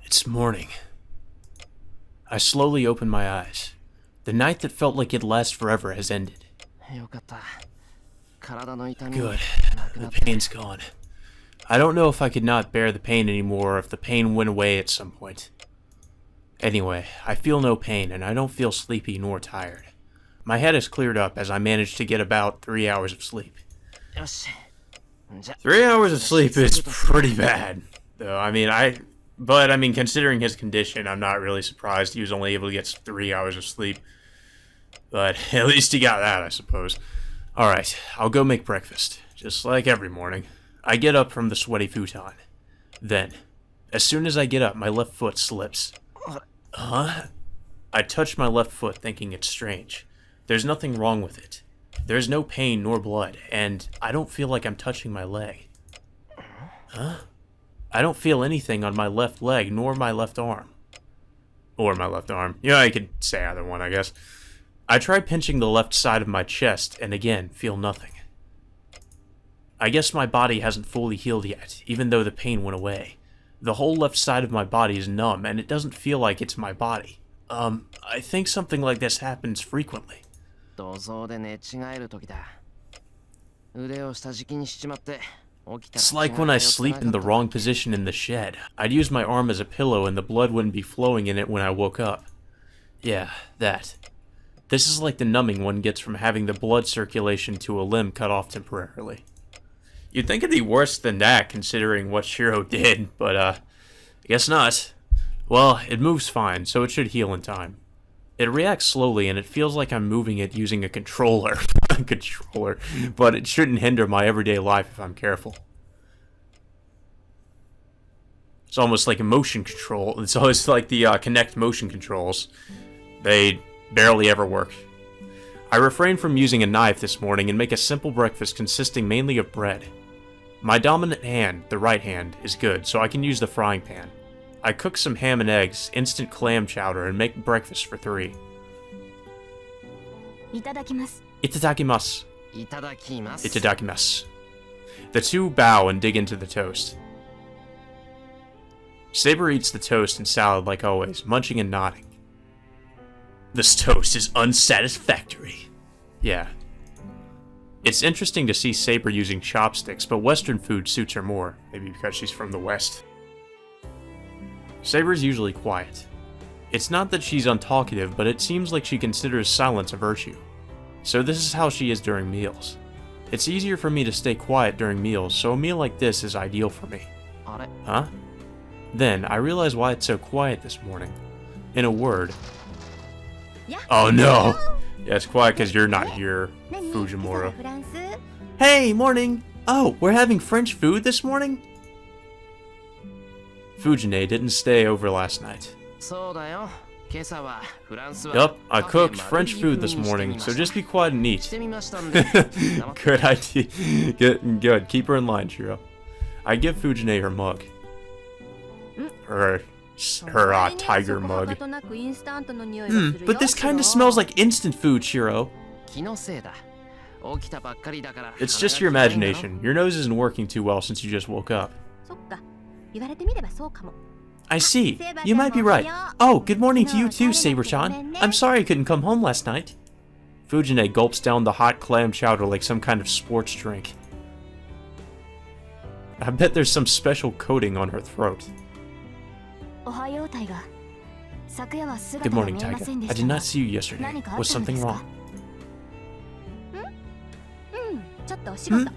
It's morning. I slowly open my eyes. The night that felt like it'd last forever has ended. Good. The pain's gone. I don't know if I could not bear the pain anymore or if the pain went away at some point. Anyway, I feel no pain and I don't feel sleepy nor tired. My head has cleared up as I managed to get about 3 hours of sleep. 3 hours of sleep is pretty bad, though. I mean, considering his condition, I'm not really surprised he was only able to get 3 hours of sleep. But at least he got that, I suppose. Alright, I'll go make breakfast, just like every morning. I get up from the sweaty futon. Then, as soon as I get up, my left foot slips. Huh? I touch my left foot thinking it's strange. There's nothing wrong with it. There's no pain nor blood, and I don't feel like I'm touching my leg. Huh? I don't feel anything on my left leg nor my left arm. Or my left arm. Yeah, I could say either one, I guess. I try pinching the left side of my chest, and again, feel nothing. I guess my body hasn't fully healed yet, even though the pain went away. The whole left side of my body is numb, and it doesn't feel like it's my body. I think something like this happens frequently. It's like when I sleep in the wrong position in the shed. I'd use my arm as a pillow and the blood wouldn't be flowing in it when I woke up. Yeah, that. This is like the numbing one gets from having the blood circulation to a limb cut off temporarily. You'd think it'd be worse than that considering what Shiro did, but I guess not. Well, it moves fine, so it should heal in time. It reacts slowly and it feels like I'm moving it using a controller. But it shouldn't hinder my everyday life if I'm careful. It's almost like a motion control. It's always like the Kinect motion controls. They barely ever work. I refrain from using a knife this morning and make a simple breakfast consisting mainly of bread. My dominant hand, the right hand, is good, so I can use the frying pan. I cook some ham and eggs, instant clam chowder, and make breakfast for 3. Itadakimasu. Itadakimasu. The two bow and dig into the toast. Saber eats the toast and salad like always, munching and nodding. This toast is unsatisfactory. Yeah. It's interesting to see Saber using chopsticks, but Western food suits her more, maybe because she's from the West. Saber's usually quiet. It's not that she's untalkative, but it seems like she considers silence a virtue. So this is how she is during meals. It's easier for me to stay quiet during meals, so a meal like this is ideal for me. Huh? Then, I realize why it's so quiet this morning. In a word. Oh no! Yeah, it's quiet because you're not here, Fujimura. Hey, morning! Oh, we're having French food this morning? Fujine didn't stay over last night. Yup, I cooked French food this morning, so just be quiet and eat. Good idea. Good. Keep her in line, Shiro. I give Fujine her mug. Her tiger mug. But this kind of smells like instant food, Shiro. It's just your imagination. Your nose isn't working too well since you just woke up. I see. You might be right. Oh, good morning to you too, Saber-chan. I'm sorry I couldn't come home last night. Fujine gulps down the hot clam chowder like some kind of sports drink. I bet there's some special coating on her throat. Good morning, Taiga. I did not see you yesterday. Was something wrong?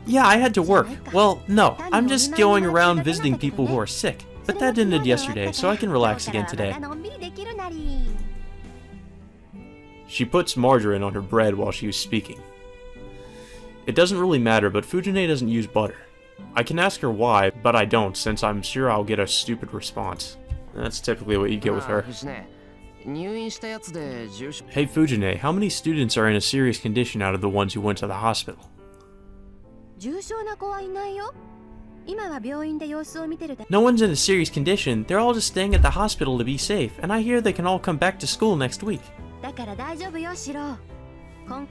Yeah, I had to work. Well, no, I'm just going around visiting people who are sick. But that ended yesterday, so I can relax again today. She puts margarine on her bread while she was speaking. It doesn't really matter, but Fujine doesn't use butter. I can ask her why, but I don't, since I'm sure I'll get a stupid response. That's typically what you get with her. Hey Fujine, how many students are in a serious condition out of the ones who went to the hospital? No one's in a serious condition, they're all just staying at the hospital to be safe, and I hear they can all come back to school next week.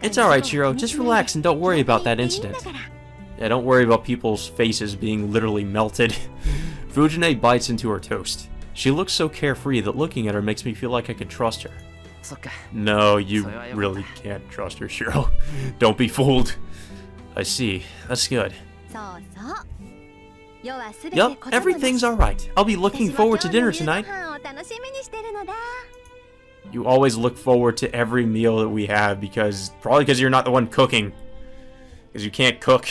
It's alright, Shiro, just relax and don't worry about that incident. Yeah, don't worry about people's faces being literally melted. Fujine bites into her toast. She looks so carefree that looking at her makes me feel like I could trust her. No, you really can't trust her, Shiro. Don't be fooled. I see. That's good. Yup, everything's alright. I'll be looking forward to dinner tonight. You always look forward to every meal that we have probably because you're not the one cooking. Because you can't cook.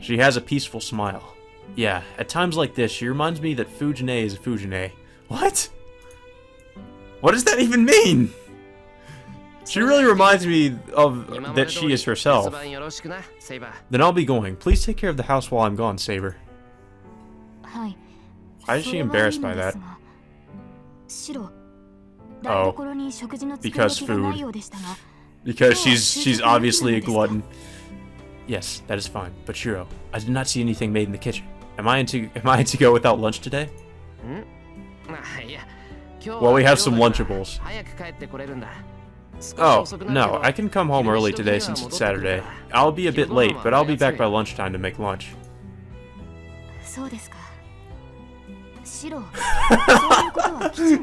She has a peaceful smile. Yeah, at times like this, she reminds me that Fujine is Fujine. What? What does that even mean? She really reminds me of that she is herself. Then I'll be going. Please take care of the house while I'm gone, Saber. Why is she embarrassed by that? Oh, because food. Because she's obviously a glutton. Yes, that is fine. But Shiro, I did not see anything made in the kitchen. Am I to go without lunch today? Well, we have some Lunchables. Oh, no, I can come home early today since it's Saturday. I'll be a bit late, but I'll be back by lunchtime to make lunch.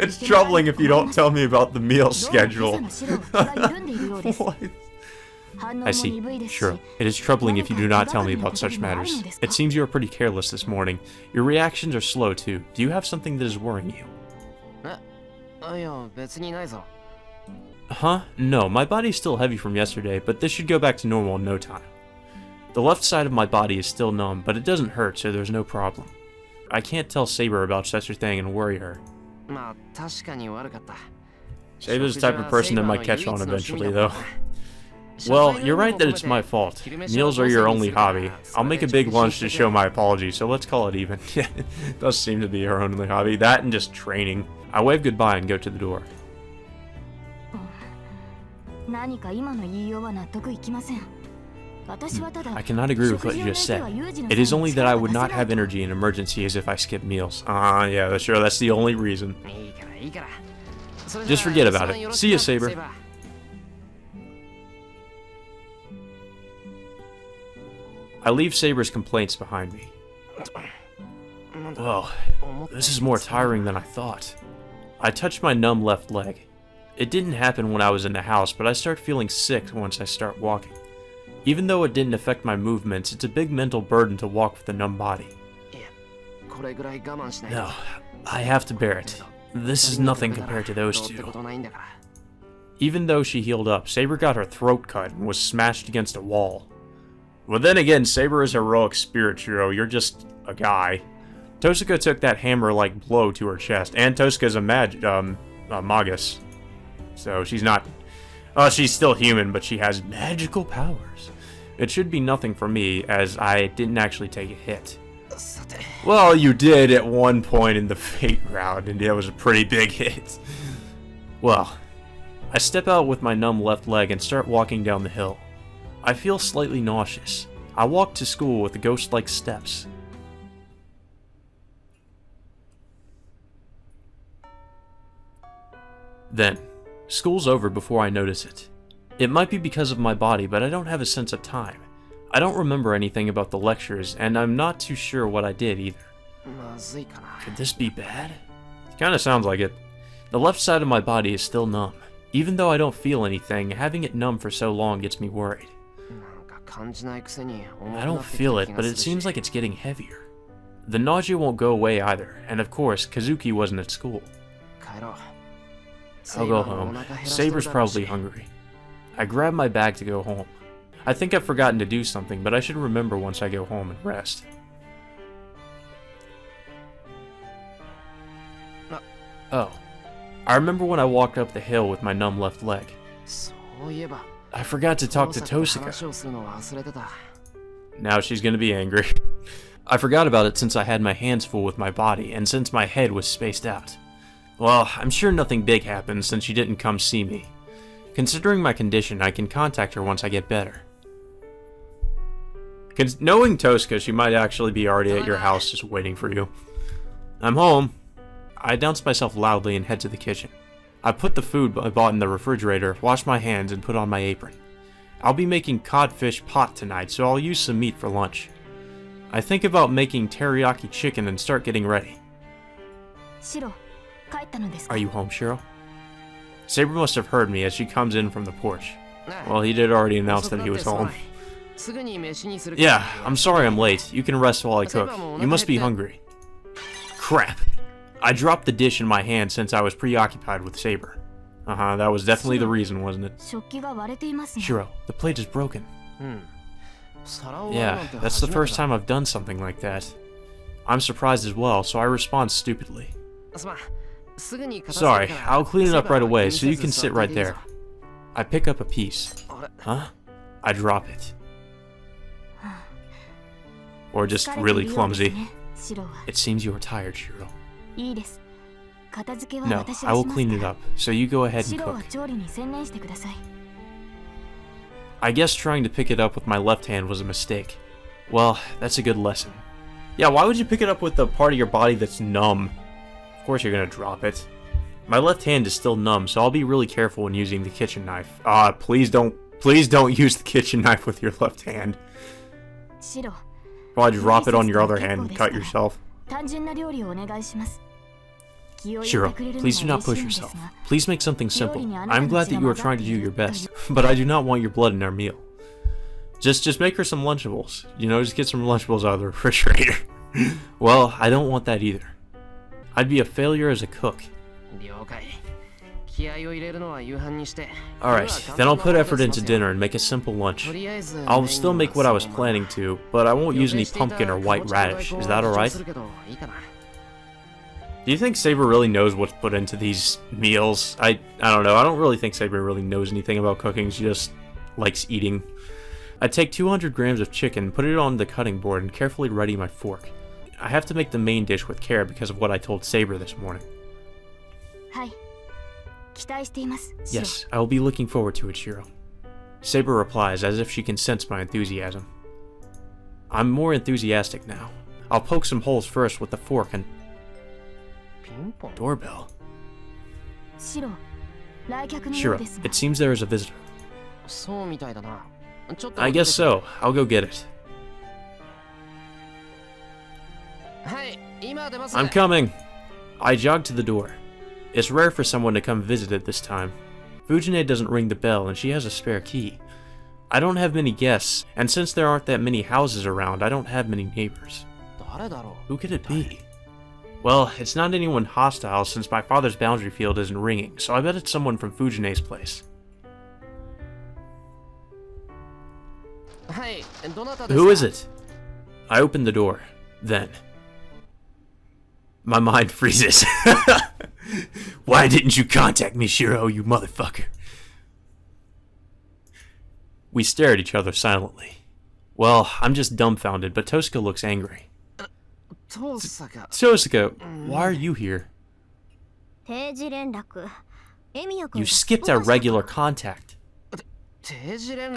It's troubling if you don't tell me about the meal schedule. What? I see. Sure. It is troubling if you do not tell me about such matters. It seems you are pretty careless this morning. Your reactions are slow too. Do you have something that is worrying you? Huh? No, my body is still heavy from yesterday, but this should go back to normal in no time. The left side of my body is still numb, but it doesn't hurt, so there's no problem. I can't tell Saber about such a thing and worry her. Saber's the type of person that might catch on eventually, though. Well, you're right that it's my fault. Meals are your only hobby. I'll make a big lunch to show my apology, so let's call it even. Yeah, it does seem to be her only hobby. That and just training. I wave goodbye and go to the door. I cannot agree with what you just said. It is only that I would not have energy in emergencies if I skip meals. Yeah, sure, that's the only reason. Just forget about it. See ya, Saber. I leave Saber's complaints behind me. Well, this is more tiring than I thought. I touch my numb left leg. It didn't happen when I was in the house, but I start feeling sick once I start walking. Even though it didn't affect my movements, it's a big mental burden to walk with a numb body. No, I have to bear it. This is nothing compared to those two. Even though she healed up, Saber got her throat cut and was smashed against a wall. Well, then again, Saber is a heroic spirit, Shiro. You're just a guy. Tosuka took that hammer-like blow to her chest, and Tosuka's a magus. So she's not... she's still human, but she has magical powers. It should be nothing for me, as I didn't actually take a hit. Well, you did at one point in the Fate round, and it was a pretty big hit. Well, I step out with my numb left leg and start walking down the hill. I feel slightly nauseous. I walk to school with the ghost-like steps. Then, school's over before I notice it. It might be because of my body, but I don't have a sense of time. I don't remember anything about the lectures, and I'm not too sure what I did either. Could this be bad? It kinda sounds like it. The left side of my body is still numb. Even though I don't feel anything, having it numb for so long gets me worried. I don't feel it, but it seems like it's getting heavier. The nausea won't go away either, and of course, Kazuki wasn't at school. I'll go home. Saber's probably hungry. I grab my bag to go home. I think I've forgotten to do something, but I should remember once I go home and rest. Oh. I remember when I walked up the hill with my numb left leg. I forgot to talk to Tosuka. Now she's gonna be angry. I forgot about it since I had my hands full with my body, and since my head was spaced out. Well, I'm sure nothing big happened since she didn't come see me. Considering my condition, I can contact her once I get better. Knowing Tosuka, she might actually be already at your house just waiting for you. I'm home. I announce myself loudly and head to the kitchen. I put the food I bought in the refrigerator, wash my hands, and put on my apron. I'll be making codfish pot tonight, so I'll use some meat for lunch. I think about making teriyaki chicken and start getting ready. Are you home, Shiro? Saber must have heard me as she comes in from the porch. Well, he did already announce that he was home. Yeah, I'm sorry I'm late. You can rest while I cook. You must be hungry. Crap. I dropped the dish in my hand since I was preoccupied with Saber. That was definitely the reason, wasn't it? Shiro, the plate is broken. Yeah, that's the first time I've done something like that. I'm surprised as well, so I respond stupidly. Sorry, I'll clean it up right away, so you can sit right there. I pick up a piece. Huh? I drop it. Or just really clumsy. It seems you are tired, Shiro. No, I will clean it up, so you go ahead and cook. I guess trying to pick it up with my left hand was a mistake. Well, that's a good lesson. Yeah, why would you pick it up with the part of your body that's numb? Of course you're gonna drop it. My left hand is still numb, so I'll be really careful when using the kitchen knife. Please don't use the kitchen knife with your left hand. Probably drop it on your other hand and cut yourself. Shiro, please do not push yourself. Please make something simple. I'm glad that you are trying to do your best, but I do not want your blood in our meal. Just make her some Lunchables. You know, just get some Lunchables out of the refrigerator. Well, I don't want that either. I'd be a failure as a cook. Alright, then I'll put effort into dinner and make a simple lunch. I'll still make what I was planning to, but I won't use any pumpkin or white radish. Is that alright? Do you think Saber really knows what's put into these meals? I don't know. I don't really think Saber really knows anything about cooking. She just likes eating. I take 200 grams of chicken, put it on the cutting board, and carefully ready my fork. I have to make the main dish with care because of what I told Saber this morning. Yes, I will be looking forward to it, Shiro. Saber replies as if she can sense my enthusiasm. I'm more enthusiastic now. I'll poke some holes first with the fork and... Doorbell. Shiro, it seems there is a visitor. I guess so. I'll go get it. I'm coming. I jog to the door. It's rare for someone to come visit at this time. Fujine doesn't ring the bell and she has a spare key. I don't have many guests, and since there aren't that many houses around, I don't have many neighbors. Who could it be? Well, it's not anyone hostile since my father's boundary field isn't ringing, so I bet it's someone from Fujine's place. Who is it? I open the door. Then... my mind freezes. Why didn't you contact me, Shiro, you motherfucker? We stare at each other silently. Well, I'm just dumbfounded, but Tosuka looks angry. Tosuka, why are you here? You skipped our regular contact.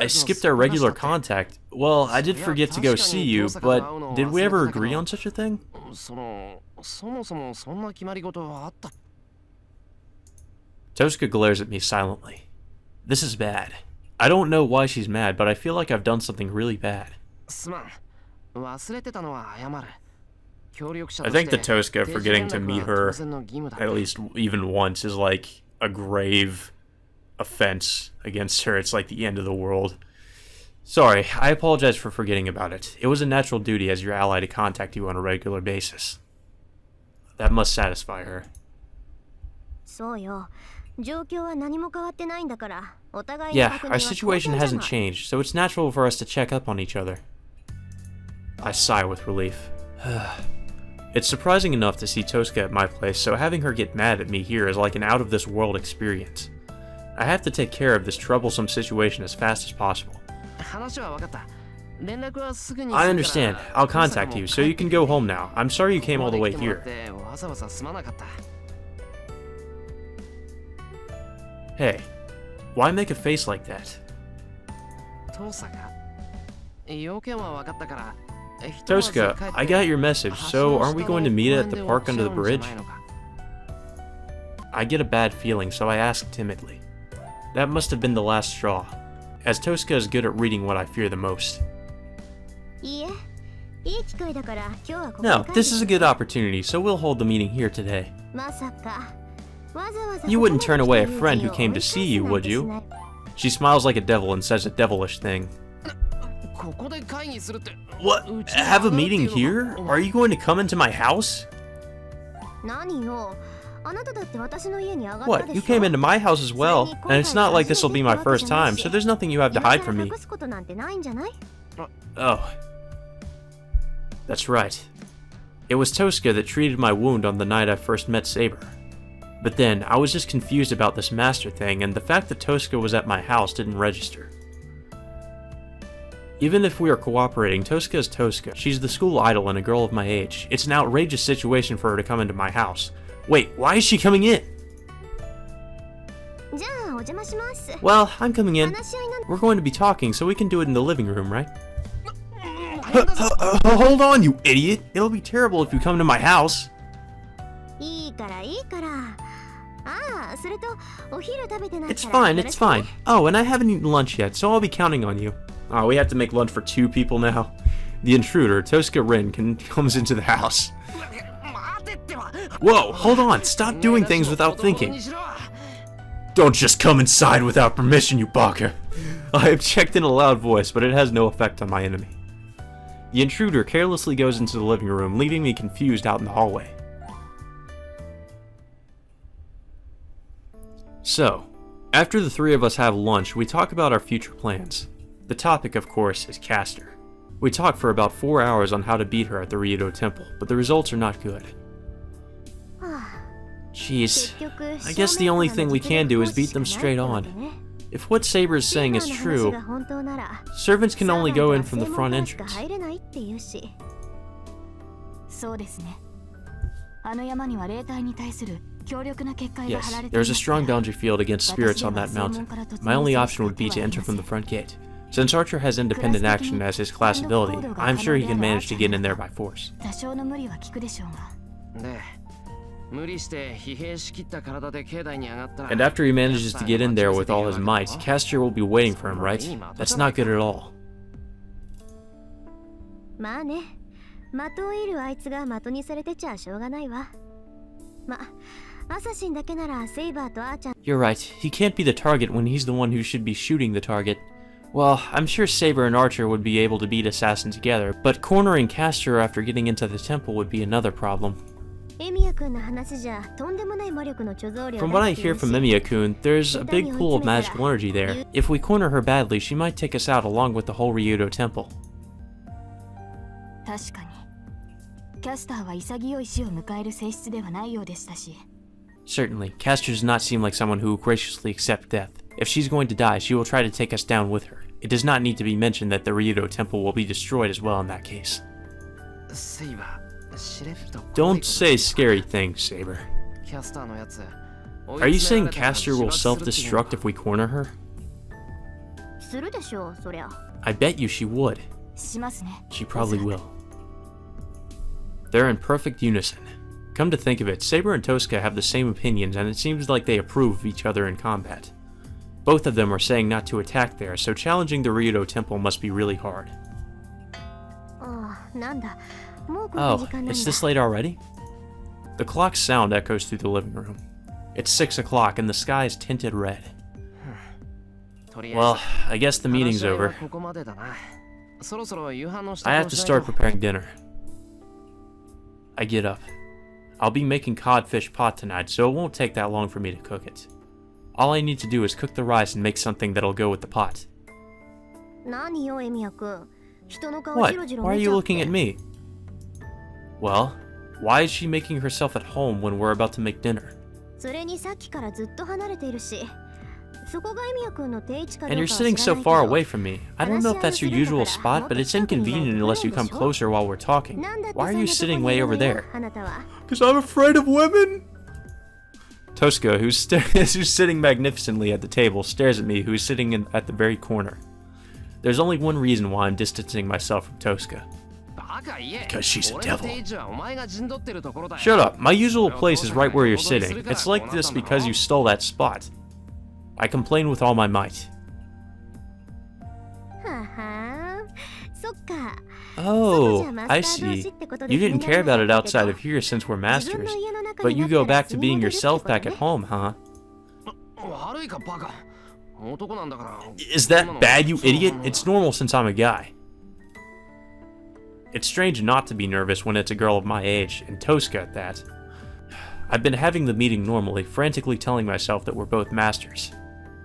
I skipped our regular contact. Well, I did forget to go see you, but did we ever agree on such a thing? Tosuka glares at me silently. This is bad. I don't know why she's mad, but I feel like I've done something really bad. I think that Tosuka forgetting to meet her, at least even once, is like a grave offense against her. It's like the end of the world. Sorry, I apologize for forgetting about it. It was a natural duty as your ally to contact you on a regular basis. That must satisfy her. Yeah, our situation hasn't changed, so it's natural for us to check up on each other. I sigh with relief. It's surprising enough to see Tosuka at my place, so having her get mad at me here is like an out-of-this-world experience. I have to take care of this troublesome situation as fast as possible. I understand. I'll contact you, so you can go home now. I'm sorry you came all the way here. Hey, why make a face like that? Tosuka, I got your message, so aren't we going to meet at the park under the bridge? I get a bad feeling, so I ask timidly. That must have been the last straw, as Tosuka is good at reading what I fear the most. No, this is a good opportunity, so we'll hold the meeting here today. You wouldn't turn away a friend who came to see you, would you? She smiles like a devil and says a devilish thing. What? Have a meeting here? Are you going to come into my house? What? You came into my house as well, and it's not like this will be my first time, so there's nothing you have to hide from me. Oh. That's right. It was Tosca that treated my wound on the night I first met Saber. But then, I was just confused about this master thing, and the fact that Tosca was at my house didn't register. Even if we are cooperating, Tosca is Tosca. She's the school idol and a girl of my age. It's an outrageous situation for her to come into my house. Wait, why is she coming in? Well, I'm coming in. We're going to be talking, so we can do it in the living room, right? Hold on, you idiot! It'll be terrible if you come to my house. It's fine, it's fine. Oh, and I haven't eaten lunch yet, so I'll be counting on you. Oh, we have to make lunch for 2 people now. The intruder, Tosca Rin, comes into the house. Whoa, hold on, stop doing things without thinking. Don't just come inside without permission, you baka. I object in a loud voice, but it has no effect on my enemy. The intruder carelessly goes into the living room, leaving me confused out in the hallway. So, after the 3 of us have lunch, we talk about our future plans. The topic, of course, is Castor. We talk for about 4 hours on how to beat her at the Ryudo Temple, but the results are not good. Jeez, I guess the only thing we can do is beat them straight on. If what Saber is saying is true, servants can only go in from the front entrance. Yes, there's a strong boundary field against spirits on that mountain. My only option would be to enter from the front gate. Since Archer has independent action as his class ability, I'm sure he can manage to get in there by force. And after he manages to get in there with all his might, Castor will be waiting for him, right? That's not good at all. You're right, he can't be the target when he's the one who should be shooting the target. Well, I'm sure Saber and Archer would be able to beat Assassin together, but cornering Castor after getting into the temple would be another problem. From what I hear from Emiya-kun, there's a big pool of magical energy there. If we corner her badly, she might take us out along with the whole Ryudo Temple. Certainly, Castor does not seem like someone who will graciously accept death. If she's going to die, she will try to take us down with her. It does not need to be mentioned that the Ryudo Temple will be destroyed as well in that case. Don't say scary things, Saber. Are you saying Castor will self-destruct if we corner her? I bet you she would. She probably will. They're in perfect unison. Come to think of it, Saber and Tosca have the same opinions, and it seems like they approve of each other in combat. Both of them are saying not to attack there, so challenging the Ryudo Temple must be really hard. Oh, it's this late already? The clock's sound echoes through the living room. It's 6 o'clock and the sky is tinted red. Well, I guess the meeting's over. I have to start preparing dinner. I get up. I'll be making codfish pot tonight, so it won't take that long for me to cook it. All I need to do is cook the rice and make something that'll go with the pot. What? Why are you looking at me? Well, why is she making herself at home when we're about to make dinner? And you're sitting so far away from me. I don't know if that's your usual spot, but it's inconvenient unless you come closer while we're talking. Why are you sitting way over there? Because I'm afraid of women! Tosca, who's sitting magnificently at the table, stares at me, who's sitting at the very corner. There's only one reason why I'm distancing myself from Tosca. Because she's a devil. Shut up, my usual place is right where you're sitting. It's like this because you stole that spot. I complain with all my might. Oh, I see. You didn't care about it outside of here since we're masters. But you go back to being yourself back at home, huh? Is that bad, you idiot? It's normal since I'm a guy. It's strange not to be nervous when it's a girl of my age, and Tosca at that. I've been having the meeting normally, frantically telling myself that we're both masters.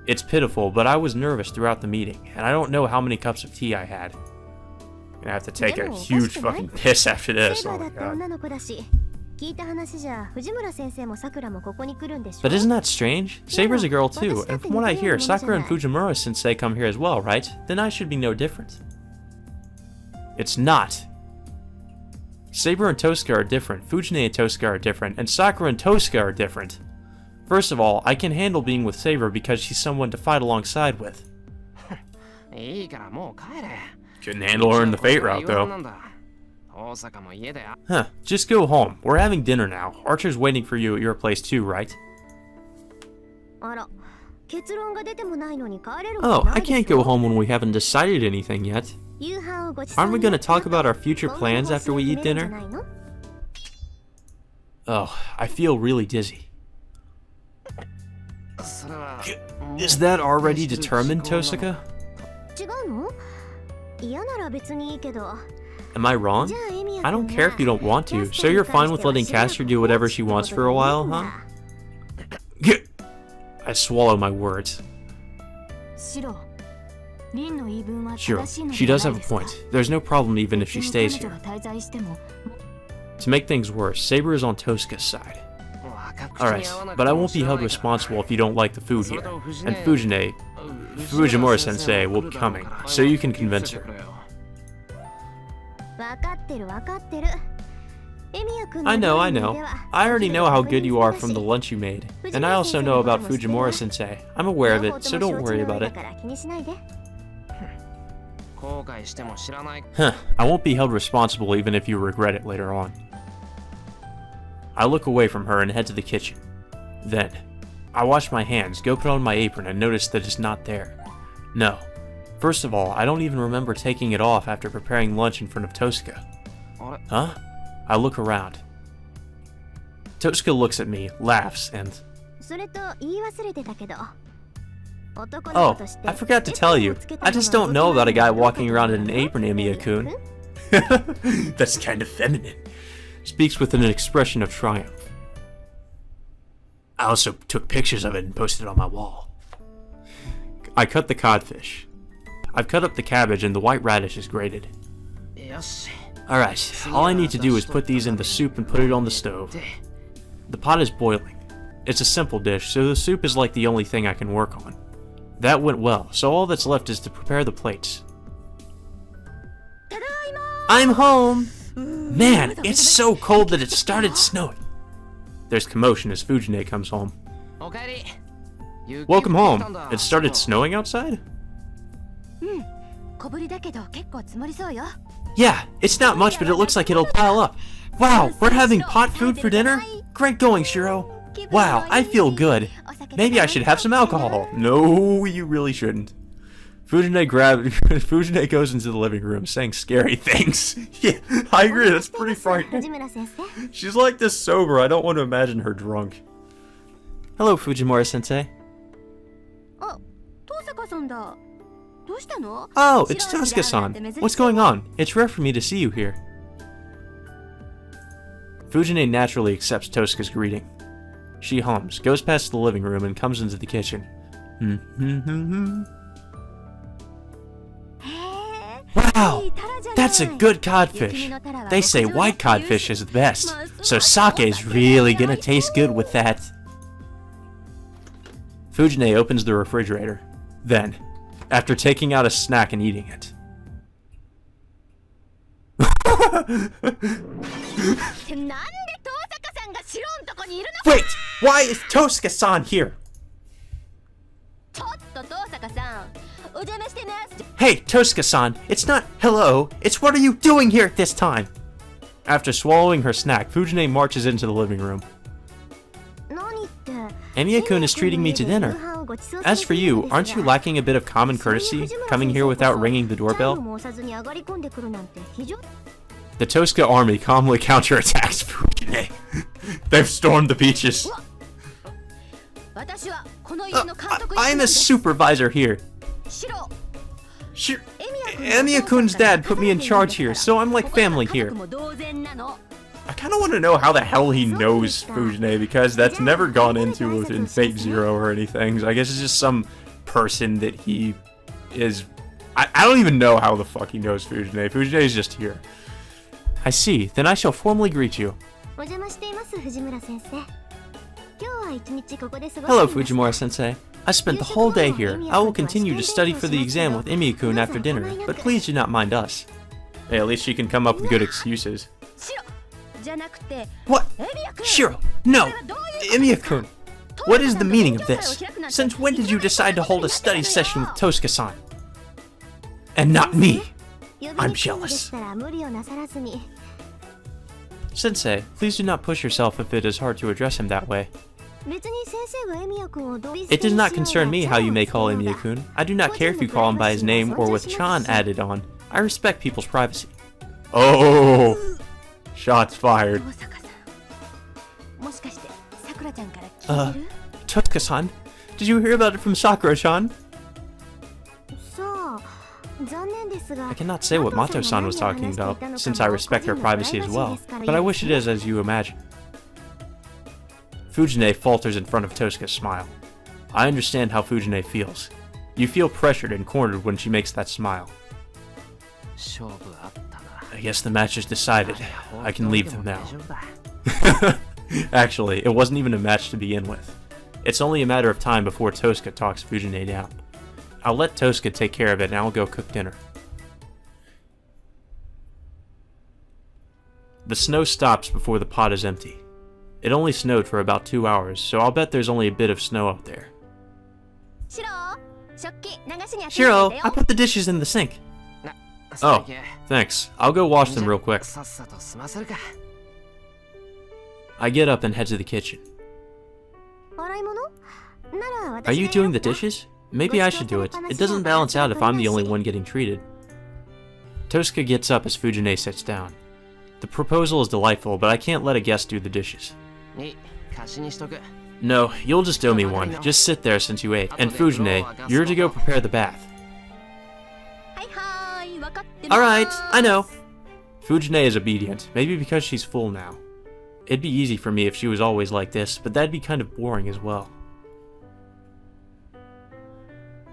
It's pitiful, but I was nervous throughout the meeting, and I don't know how many cups of tea I had. I'm gonna have to take a huge fucking piss after this. Oh my god. But isn't that strange? Saber's a girl too, and from what I hear, Sakura and Fujimura-sensei come here as well, right? Then I should be no different. It's not. Saber and Tosca are different, Fujine and Tosca are different, and Sakura and Tosca are different. First of all, I can handle being with Saber because she's someone to fight alongside with. Couldn't handle her in the Fate route, though. Huh, just go home. We're having dinner now. Archer's waiting for you at your place too, right? Oh, I can't go home when we haven't decided anything yet. Aren't we gonna talk about our future plans after we eat dinner? Oh, I feel really dizzy. Is that already determined, Tosaka? Am I wrong? I don't care if you don't want to, so you're fine with letting Castor do whatever she wants for a while, huh? I swallow my words. Sure, she does have a point. There's no problem even if she stays here. To make things worse, Saber is on Tosca's side. Alright, but I won't be held responsible if you don't like the food here. And Fujimura-sensei will be coming, so you can convince her. I know. I already know how good you are from the lunch you made. And I also know about Fujimura-sensei. I'm aware of it, so don't worry about it. Huh, I won't be held responsible even if you regret it later on. I look away from her and head to the kitchen. Then, I wash my hands, go put on my apron, and notice that it's not there. No. First of all, I don't even remember taking it off after preparing lunch in front of Tosca. Huh? I look around. Tosca looks at me, laughs, and... Oh, I forgot to tell you. I just don't know about a guy walking around in an apron, Emiya-kun. That's kind of feminine. Speaks with an expression of triumph. I also took pictures of it and posted it on my wall. I cut the codfish. I've cut up the cabbage and the white radish is grated. Alright, all I need to do is put these in the soup and put it on the stove. The pot is boiling. It's a simple dish, so the soup is like the only thing I can work on. That went well, so all that's left is to prepare the plates. I'm home! Man, it's so cold that it started snowing. There's commotion as Fujine comes home. Welcome home. It started snowing outside? Yeah, it's not much, but it looks like it'll pile up. Wow, we're having pot food for dinner? Great going, Shiro. Wow, I feel good. Maybe I should have some alcohol. No, you really shouldn't. Fujine goes into the living room saying scary things. Yeah, I agree, that's pretty frightening. She's like this sober, I don't want to imagine her drunk. Hello, Fujimura-sensei. Oh, it's Tosca-san. What's going on? It's rare for me to see you here. Fujine naturally accepts Tosca's greeting. She hums, goes past the living room, and comes into the kitchen. Wow, that's a good codfish. They say white codfish is the best, so sake's really gonna taste good with that. Fujine opens the refrigerator. Then, after taking out a snack and eating it. Wait! Why is Tosca-san here? Hey, Tosca-san, it's not hello, it's what are you doing here at this time? After swallowing her snack, Fujine marches into the living room. Emiya-kun is treating me to dinner. As for you, aren't you lacking a bit of common courtesy, coming here without ringing the doorbell? The Tosca army calmly counterattacks Fujine. They've stormed the beaches. I'm a supervisor here. Emiya-kun's dad put me in charge here, so I'm like family here. I kind of want to know how the hell he knows Fujine, because that's never gone into in Fate Zero or anything. So I guess it's just some person that he is... I don't even know how the fuck he knows Fujine. Fujine is just here. I see. Then I shall formally greet you. Hello, Fujimura-sensei. I spent the whole day here. I will continue to study for the exam with Emiya-kun after dinner, but please do not mind us. Hey, at least she can come up with good excuses. What? Shiro, no! Emiya-kun! What is the meaning of this? Since when did you decide to hold a study session with Tosca-san? And not me! I'm jealous. Sensei, please do not push yourself if it is hard to address him that way. It does not concern me how you may call Emiya-kun. I do not care if you call him by his name or with Chan added on. I respect people's privacy. Oh! Shots fired. Tosca-san? Did you hear about it from Sakura-chan? I cannot say what Mato-san was talking about, since I respect her privacy as well, but I wish it is as you imagine. Fujine falters in front of Tosca's smile. I understand how Fujine feels. You feel pressured and cornered when she makes that smile. I guess the match is decided. I can leave them now. Actually, it wasn't even a match to begin with. It's only a matter of time before Tosca talks Fujine down. I'll let Tosca take care of it and I'll go cook dinner. The snow stops before the pot is empty. It only snowed for about 2 hours, so I'll bet there's only a bit of snow out there. Shiro, I put the dishes in the sink. Oh, thanks. I'll go wash them real quick. I get up and head to the kitchen. Are you doing the dishes? Maybe I should do it. It doesn't balance out if I'm the only one getting treated. Tosca gets up as Fujine sits down. The proposal is delightful, but I can't let a guest do the dishes. No, you'll just owe me one. Just sit there since you ate. And Fujine, you're to go prepare the bath. Alright, I know. Fujine is obedient, maybe because she's full now. It'd be easy for me if she was always like this, but that'd be kind of boring as well.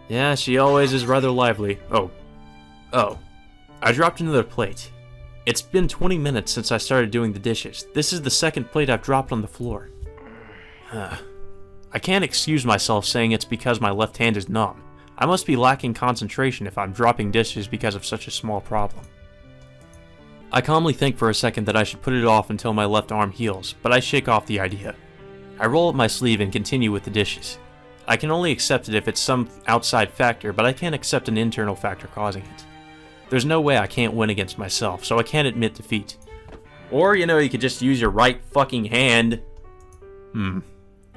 Yeah, she always is rather lively. Oh. I dropped another plate. It's been 20 minutes since I started doing the dishes. This is the second plate I've dropped on the floor. I can't excuse myself saying it's because my left hand is numb. I must be lacking concentration if I'm dropping dishes because of such a small problem. I calmly think for a second that I should put it off until my left arm heals, but I shake off the idea. I roll up my sleeve and continue with the dishes. I can only accept it if it's some outside factor, but I can't accept an internal factor causing it. There's no way I can't win against myself, so I can't admit defeat. Or, you could just use your right fucking hand.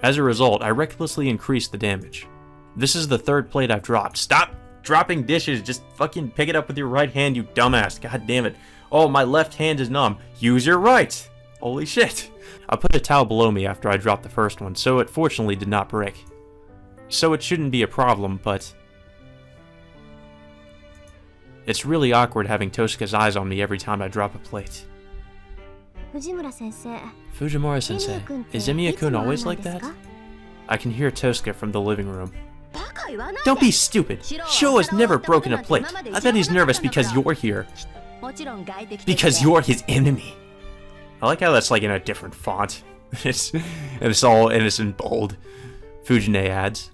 As a result, I recklessly increase the damage. This is the third plate I've dropped. Stop dropping dishes, just fucking pick it up with your right hand, you dumbass. God damn it. Oh, my left hand is numb. Use your right. Holy shit. I put a towel below me after I dropped the first one, so it fortunately did not break. So it shouldn't be a problem, but... It's really awkward having Tosca's eyes on me every time I drop a plate. Fujimura-sensei, is Emiya-kun always like that? I can hear Tosca from the living room. Don't be stupid! Sho has never broken a plate. I bet he's nervous because you're here. Because you're his enemy. I like how that's like in a different font. it's all innocent bold. Fujine adds.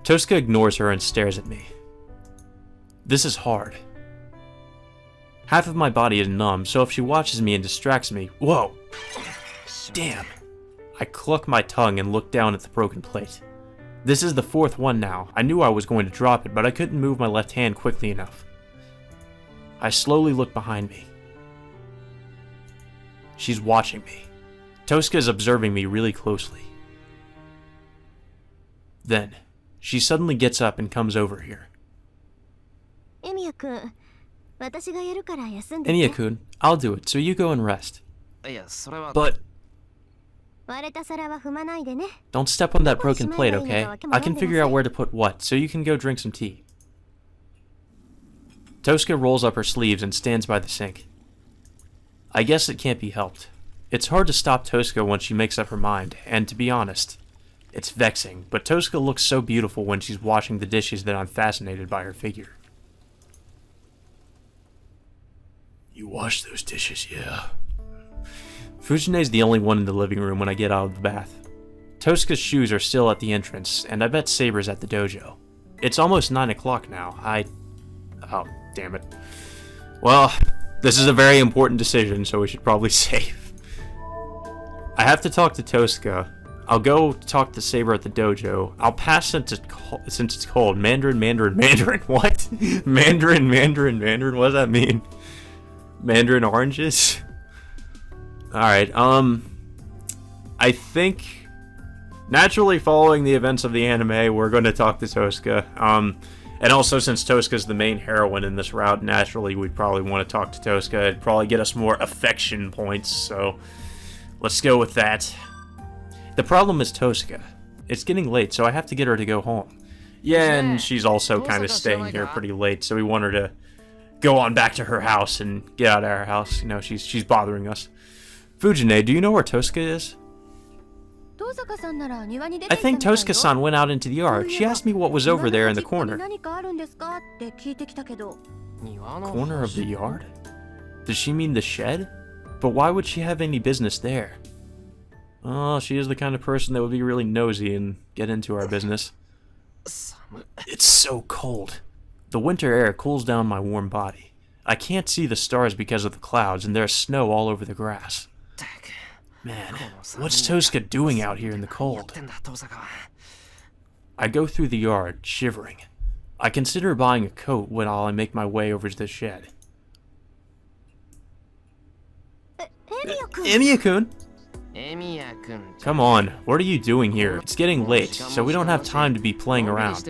Tosca ignores her and stares at me. This is hard. Half of my body is numb, so if she watches me and distracts me... Whoa! Damn! I cluck my tongue and look down at the broken plate. This is the fourth one now. I knew I was going to drop it, but I couldn't move my left hand quickly enough. I slowly look behind me. She's watching me. Tosca is observing me really closely. Then, she suddenly gets up and comes over here. Emiya-kun, I'll do it, so you go and rest. But... don't step on that broken plate, okay? I can figure out where to put what, so you can go drink some tea. Tosuka rolls up her sleeves and stands by the sink. I guess it can't be helped. It's hard to stop Tosuka once she makes up her mind, and to be honest, it's vexing, but Tosuka looks so beautiful when she's washing the dishes that I'm fascinated by her figure. You wash those dishes, yeah. Fujine's the only one in the living room when I get out of the bath. Tosuka's shoes are still at the entrance, and I bet Saber's at the dojo. It's almost 9 o'clock now. Oh, damn it. Well, this is a very important decision, so we should probably save. I have to talk to Tosuka. I'll go talk to Saber at the dojo. I'll pass since it's cold. Mandarin. What? Mandarin. What does that mean? Mandarin oranges? Alright, I think, naturally following the events of the anime, we're going to talk to Tosuka. And also, since Tosuka's the main heroine in this route, naturally we'd probably want to talk to Tosuka. It'd probably get us more affection points, so let's go with that. The problem is Tosuka. It's getting late, so I have to get her to go home. Yeah, and she's also kind of staying here pretty late, so we want her to go on back to her house and get out of our house. You know, she's bothering us. Fujine, do you know where Tosuka is? I think Tosuka-san went out into the yard. She asked me what was over there in the corner. Corner of the yard? Does she mean the shed? But why would she have any business there? Oh, she is the kind of person that would be really nosy and get into our business. It's so cold. The winter air cools down my warm body. I can't see the stars because of the clouds, and there's snow all over the grass. Man, what's Tosuka doing out here in the cold? I go through the yard, shivering. I consider buying a coat while I make my way over to the shed. Emiya-kun! Come on, what are you doing here? It's getting late, so we don't have time to be playing around.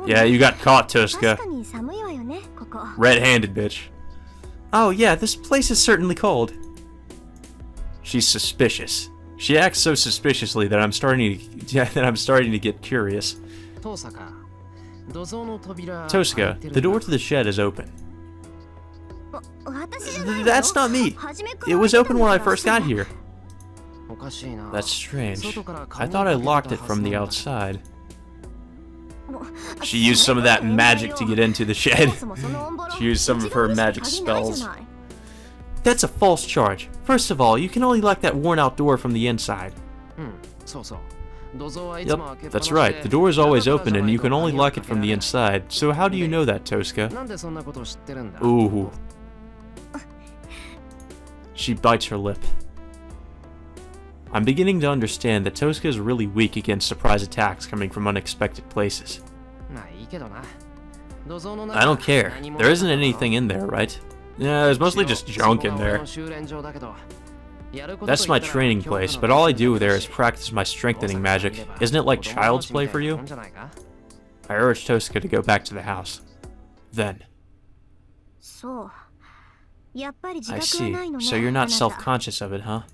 Yeah, you got caught, Tosuka. Red-handed, bitch. Oh yeah, this place is certainly cold. She's suspicious. She acts so suspiciously that I'm starting to get curious. Tosuka, the door to the shed is open. That's not me. It was open when I first got here. That's strange. I thought I locked it from the outside. She used some of that magic to get into the shed. She used some of her magic spells. That's a false charge. First of all, you can only lock that worn-out door from the inside. Yep, that's right. The door is always open and you can only lock it from the inside. So how do you know that, Tosuka? Ooh. She bites her lip. I'm beginning to understand that Tosuka is really weak against surprise attacks coming from unexpected places. I don't care. There isn't anything in there, right? Yeah, there's mostly just junk in there. That's my training place, but all I do there is practice my strengthening magic. Isn't it like child's play for you? I urge Tosuka to go back to the house. Then. I see. So you're not self-conscious of it, huh?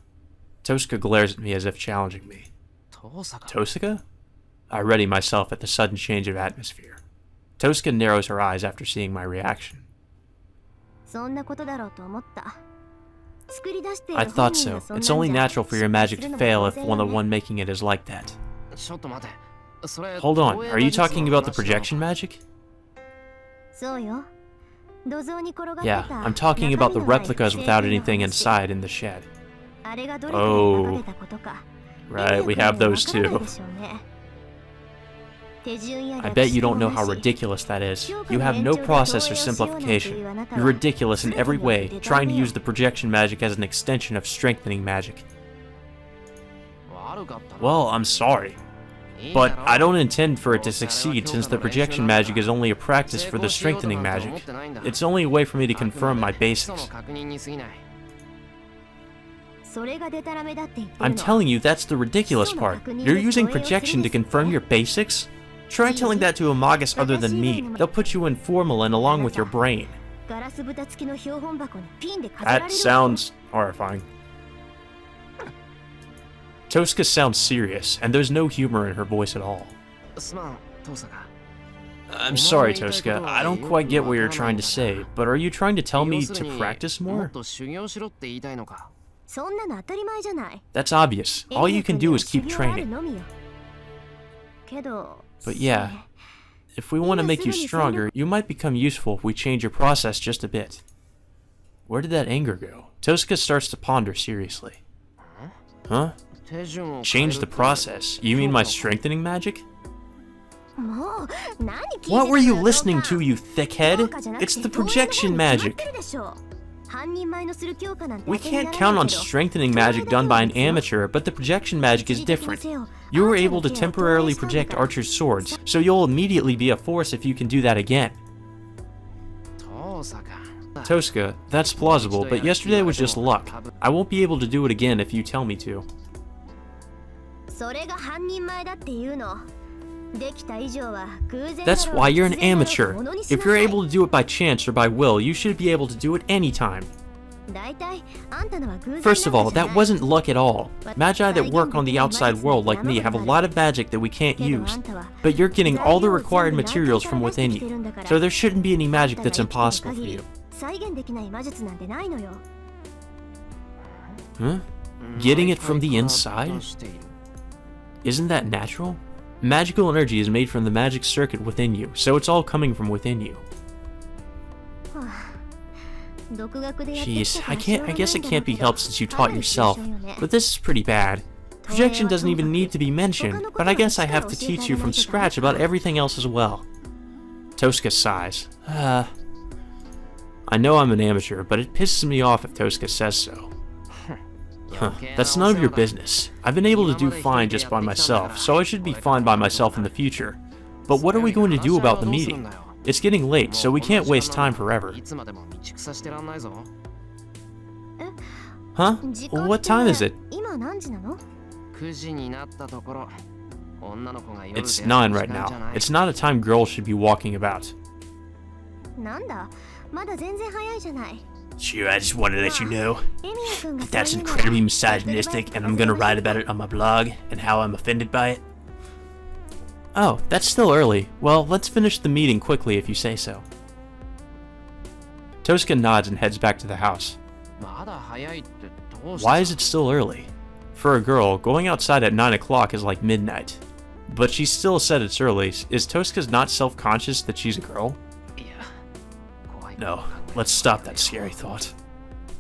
Tosuka glares at me as if challenging me. Tosuka? I ready myself at the sudden change of atmosphere. Tosuka narrows her eyes after seeing my reaction. I thought so. It's only natural for your magic to fail if the one making it is like that. Hold on, are you talking about the projection magic? Yeah, I'm talking about the replicas without anything inside in the shed. Oh, right, we have those too. I bet you don't know how ridiculous that is. You have no process or simplification. You're ridiculous in every way, trying to use the projection magic as an extension of strengthening magic. Well, I'm sorry. But I don't intend for it to succeed since the projection magic is only a practice for the strengthening magic. It's only a way for me to confirm my basics. I'm telling you, that's the ridiculous part. You're using projection to confirm your basics? Try telling that to a magus other than me. They'll put you in formalin along with your brain. That sounds horrifying. Tosca sounds serious, and there's no humor in her voice at all. I'm sorry, Tosca. I don't quite get what you're trying to say, but are you trying to tell me to practice more? That's obvious. All you can do is keep training. But yeah, if we want to make you stronger, you might become useful if we change your process just a bit. Where did that anger go? Tosca starts to ponder seriously. Huh? Change the process? You mean my strengthening magic? What were you listening to, you thickhead? It's the projection magic. We can't count on strengthening magic done by an amateur, but the projection magic is different. You were able to temporarily project Archer's swords, so you'll immediately be a force if you can do that again. Tosca, that's plausible, but yesterday was just luck. I won't be able to do it again if you tell me to. That's why you're an amateur. If you're able to do it by chance or by will, you should be able to do it anytime. First of all, that wasn't luck at all. Magi that work on the outside world like me have a lot of magic that we can't use, but you're getting all the required materials from within you, so there shouldn't be any magic that's impossible for you. Huh? Getting it from the inside? Isn't that natural? Magical energy is made from the magic circuit within you, so it's all coming from within you. Jeez, I guess it can't be helped since you taught yourself, but this is pretty bad. Projection doesn't even need to be mentioned, but I guess I have to teach you from scratch about everything else as well. Tosca sighs. I know I'm an amateur, but it pisses me off if Tosca says so. Huh, that's none of your business. I've been able to do fine just by myself, so I should be fine by myself in the future. But what are we going to do about the meeting? It's getting late, so we can't waste time forever. Huh? What time is it? It's 9 right now. It's not a time girls should be walking about. Sure, I just wanted to let you know that that's incredibly misogynistic, and I'm gonna write about it on my blog and how I'm offended by it. Oh, that's still early. Well, let's finish the meeting quickly if you say so. Tosca nods and heads back to the house. Why is it still early? For a girl, going outside at 9 o'clock is like midnight. But she still said it's early. Is Tosca not self-conscious that she's a girl? No, let's stop that scary thought.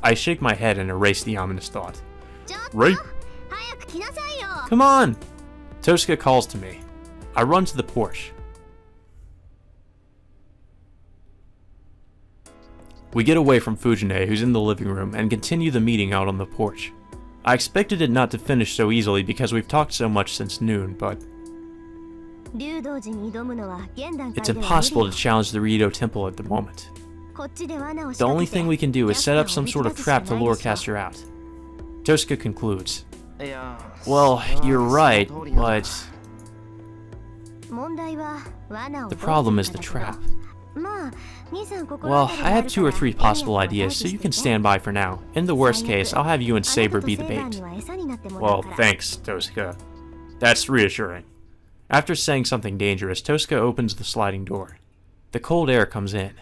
I shake my head and erase the ominous thought. Rape! Come on! Tosca calls to me. I run to the porch. We get away from Fujine, who's in the living room, and continue the meeting out on the porch. I expected it not to finish so easily because we've talked so much since noon, but it's impossible to challenge the Rito Temple at the moment. The only thing we can do is set up some sort of trap to lure Caster out. Tosca concludes. Well, you're right, but the problem is the trap. Well, I have 2 or 3 possible ideas, so you can stand by for now. In the worst case, I'll have you and Saber be the bait. Well, thanks, Tosca. That's reassuring. After saying something dangerous, Tosca opens the sliding door. The cold air comes in.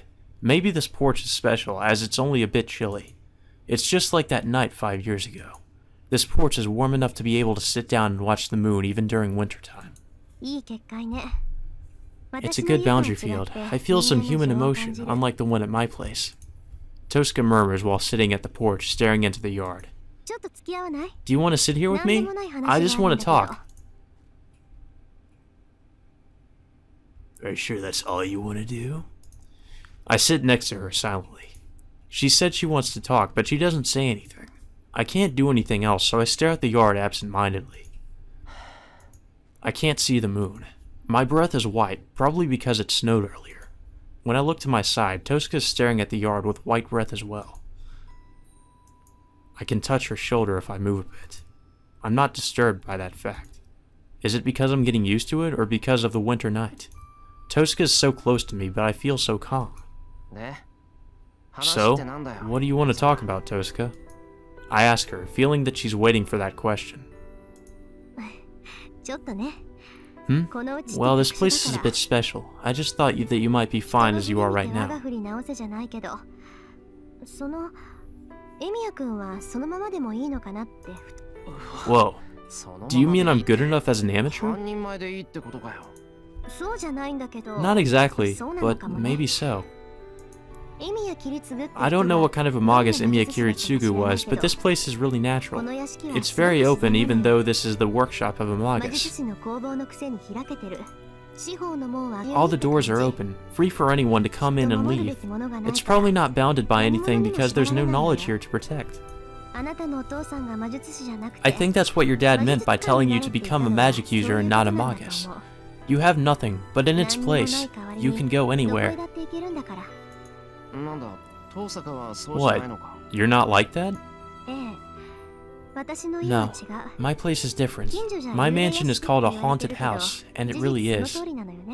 Maybe this porch is special, as it's only a bit chilly. It's just like that night 5 years ago. This porch is warm enough to be able to sit down and watch the moon even during wintertime. It's a good boundary field. I feel some human emotion, unlike the one at my place. Tosca murmurs while sitting at the porch, staring into the yard. Do you want to sit here with me? I just want to talk. Are you sure that's all you want to do? I sit next to her silently. She said she wants to talk, but she doesn't say anything. I can't do anything else, so I stare at the yard absent-mindedly. I can't see the moon. My breath is white, probably because it snowed earlier. When I look to my side, Tosca is staring at the yard with white breath as well. I can touch her shoulder if I move a bit. I'm not disturbed by that fact. Is it because I'm getting used to it, or because of the winter night? Tosca's so close to me, but I feel so calm. So, what do you want to talk about, Tosca? I ask her, feeling that she's waiting for that question. Well, this place is a bit special. I just thought that you might be fine as you are right now. Whoa. Do you mean I'm good enough as an amateur? Not exactly, but maybe so. I don't know what kind of a magus Emiya Kiritsugu was, but this place is really natural. It's very open, even though this is the workshop of a magus. All the doors are open, free for anyone to come in and leave. It's probably not bounded by anything because there's no knowledge here to protect. I think that's what your dad meant by telling you to become a magic user and not a magus. You have nothing, but in its place, you can go anywhere. What? You're not like that? No, my place is different. My mansion is called a haunted house, and it really is.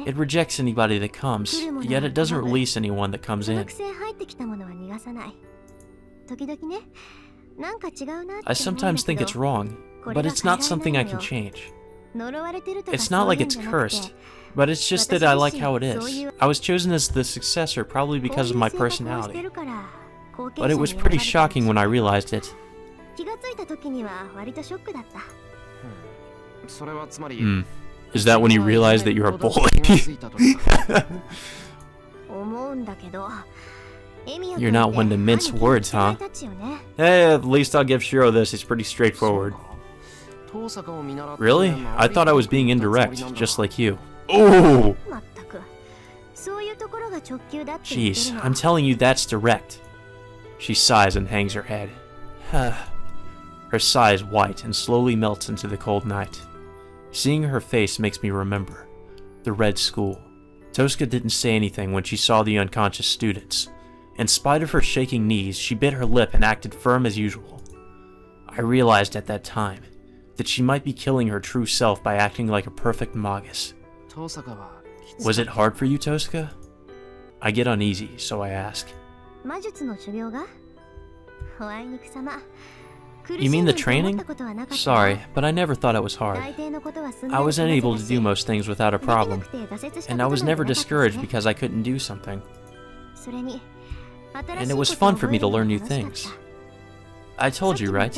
It rejects anybody that comes, yet it doesn't release anyone that comes in. I sometimes think it's wrong, but it's not something I can change. It's not like it's cursed, but it's just that I like how it is. I was chosen as the successor probably because of my personality. But it was pretty shocking when I realized it. Is that when you realized that you're a bully? You're not one to mince words, huh? Hey, at least I'll give Shiro this, it's pretty straightforward. Really? I thought I was being indirect, just like you. Oh! Jeez, I'm telling you that's direct. She sighs and hangs her head. Her sigh is white and slowly melts into the cold night. Seeing her face makes me remember. The Red School. Tosca didn't say anything when she saw the unconscious students. In spite of her shaking knees, she bit her lip and acted firm as usual. I realized at that time that she might be killing her true self by acting like a perfect magus. Was it hard for you, Tosca? I get uneasy, so I ask. You mean the training? Sorry, but I never thought it was hard. I was unable to do most things without a problem, and I was never discouraged because I couldn't do something. And it was fun for me to learn new things. I told you, right?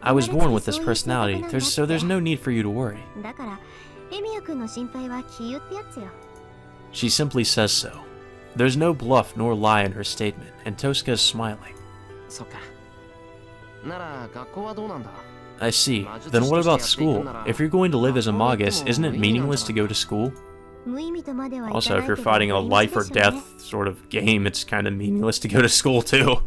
I was born with this personality, so there's no need for you to worry. She simply says so. There's no bluff nor lie in her statement, and Tosca is smiling. I see. Then what about school? If you're going to live as a magus, isn't it meaningless to go to school? Also, if you're fighting a life or death sort of game, it's kind of meaningless to go to school too.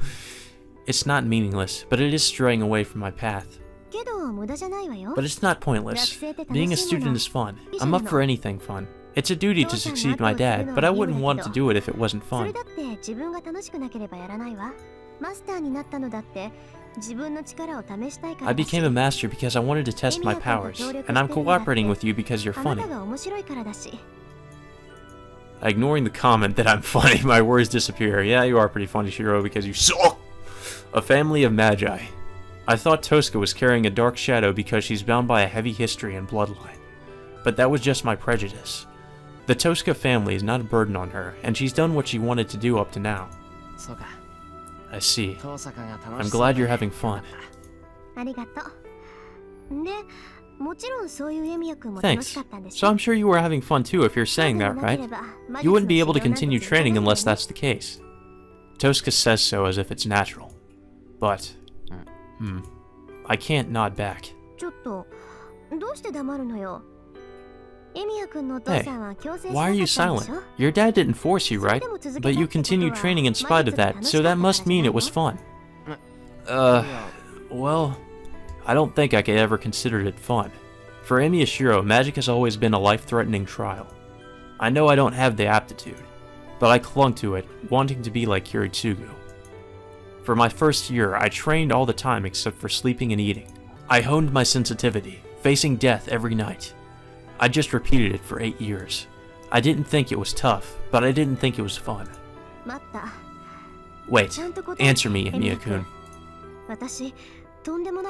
It's not meaningless, but it is straying away from my path. But it's not pointless. Being a student is fun. I'm up for anything fun. It's a duty to succeed my dad, but I wouldn't want to do it if it wasn't fun. I became a master because I wanted to test my powers, and I'm cooperating with you because you're funny. Ignoring the comment that I'm funny, my words disappear. Yeah, you are pretty funny, Shiro, because you suck! A family of magi. I thought Tosca was carrying a dark shadow because she's bound by a heavy history and bloodline. But that was just my prejudice. The Tosca family is not a burden on her, and she's done what she wanted to do up to now. I see. I'm glad you're having fun. Thanks. So I'm sure you were having fun too if you're saying that, right? You wouldn't be able to continue training unless that's the case. Tosca says so as if it's natural. But, I can't nod back. Hey, why are you silent? Your dad didn't force you, right? But you continued training in spite of that, so that must mean it was fun. Well, I don't think I could ever consider it fun. For Emiya Shiro, magic has always been a life-threatening trial. I know I don't have the aptitude, but I clung to it, wanting to be like Kiritsugu. For my first year, I trained all the time except for sleeping and eating. I honed my sensitivity, facing death every night. I just repeated it for 8 years. I didn't think it was tough, but I didn't think it was fun. Wait, answer me, Mia-kun.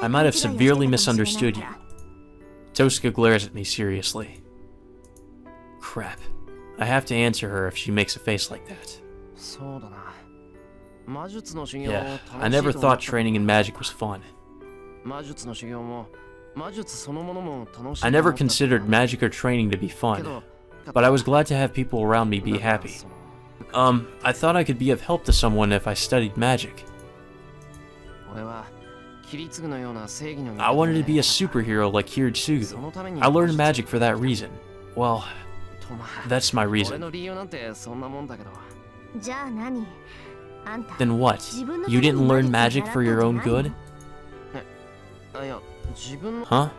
I might have severely misunderstood you. Tosuke glares at me seriously. Crap. I have to answer her if she makes a face like that. Yeah, I never thought training in magic was fun. I never considered magic or training to be fun, but I was glad to have people around me be happy. I thought I could be of help to someone if I studied magic. I wanted to be a superhero like Kiritsugu. I learned magic for that reason. Well, that's my reason. Then what? You didn't learn magic for your own good? Huh?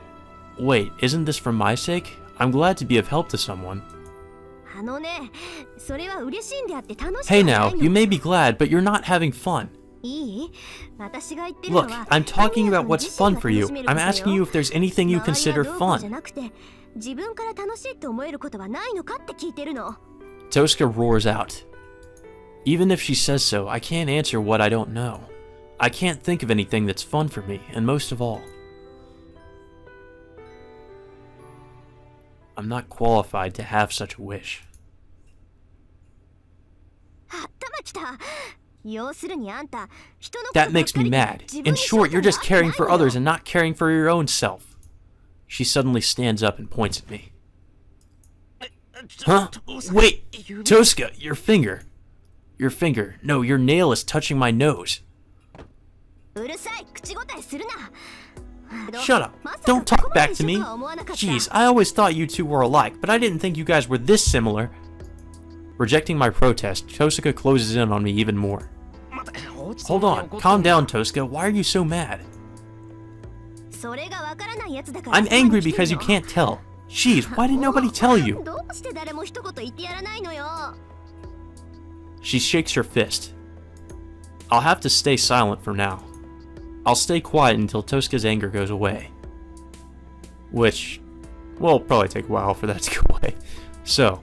Wait, isn't this for my sake? I'm glad to be of help to someone. Hey now, you may be glad, but you're not having fun. Look, I'm talking about what's fun for you. I'm asking you if there's anything you consider fun. Tosuke roars out. Even if she says so, I can't answer what I don't know. I can't think of anything that's fun for me, and most of all, I'm not qualified to have such a wish. That makes me mad. In short, you're just caring for others and not caring for your own self. She suddenly stands up and points at me. Huh? Wait! Tosuke, your finger. Your finger. No, your nail is touching my nose. Shut up. Don't talk back to me. Jeez, I always thought you two were alike, but I didn't think you guys were this similar. Rejecting my protest, Tosuke closes in on me even more. Hold on, calm down, Tosuke. Why are you so mad? I'm angry because you can't tell. Jeez, why did nobody tell you? She shakes her fist. I'll have to stay silent for now. I'll stay quiet until Tosuke's anger goes away. Which, well, it'll probably take a while for that to go away. So,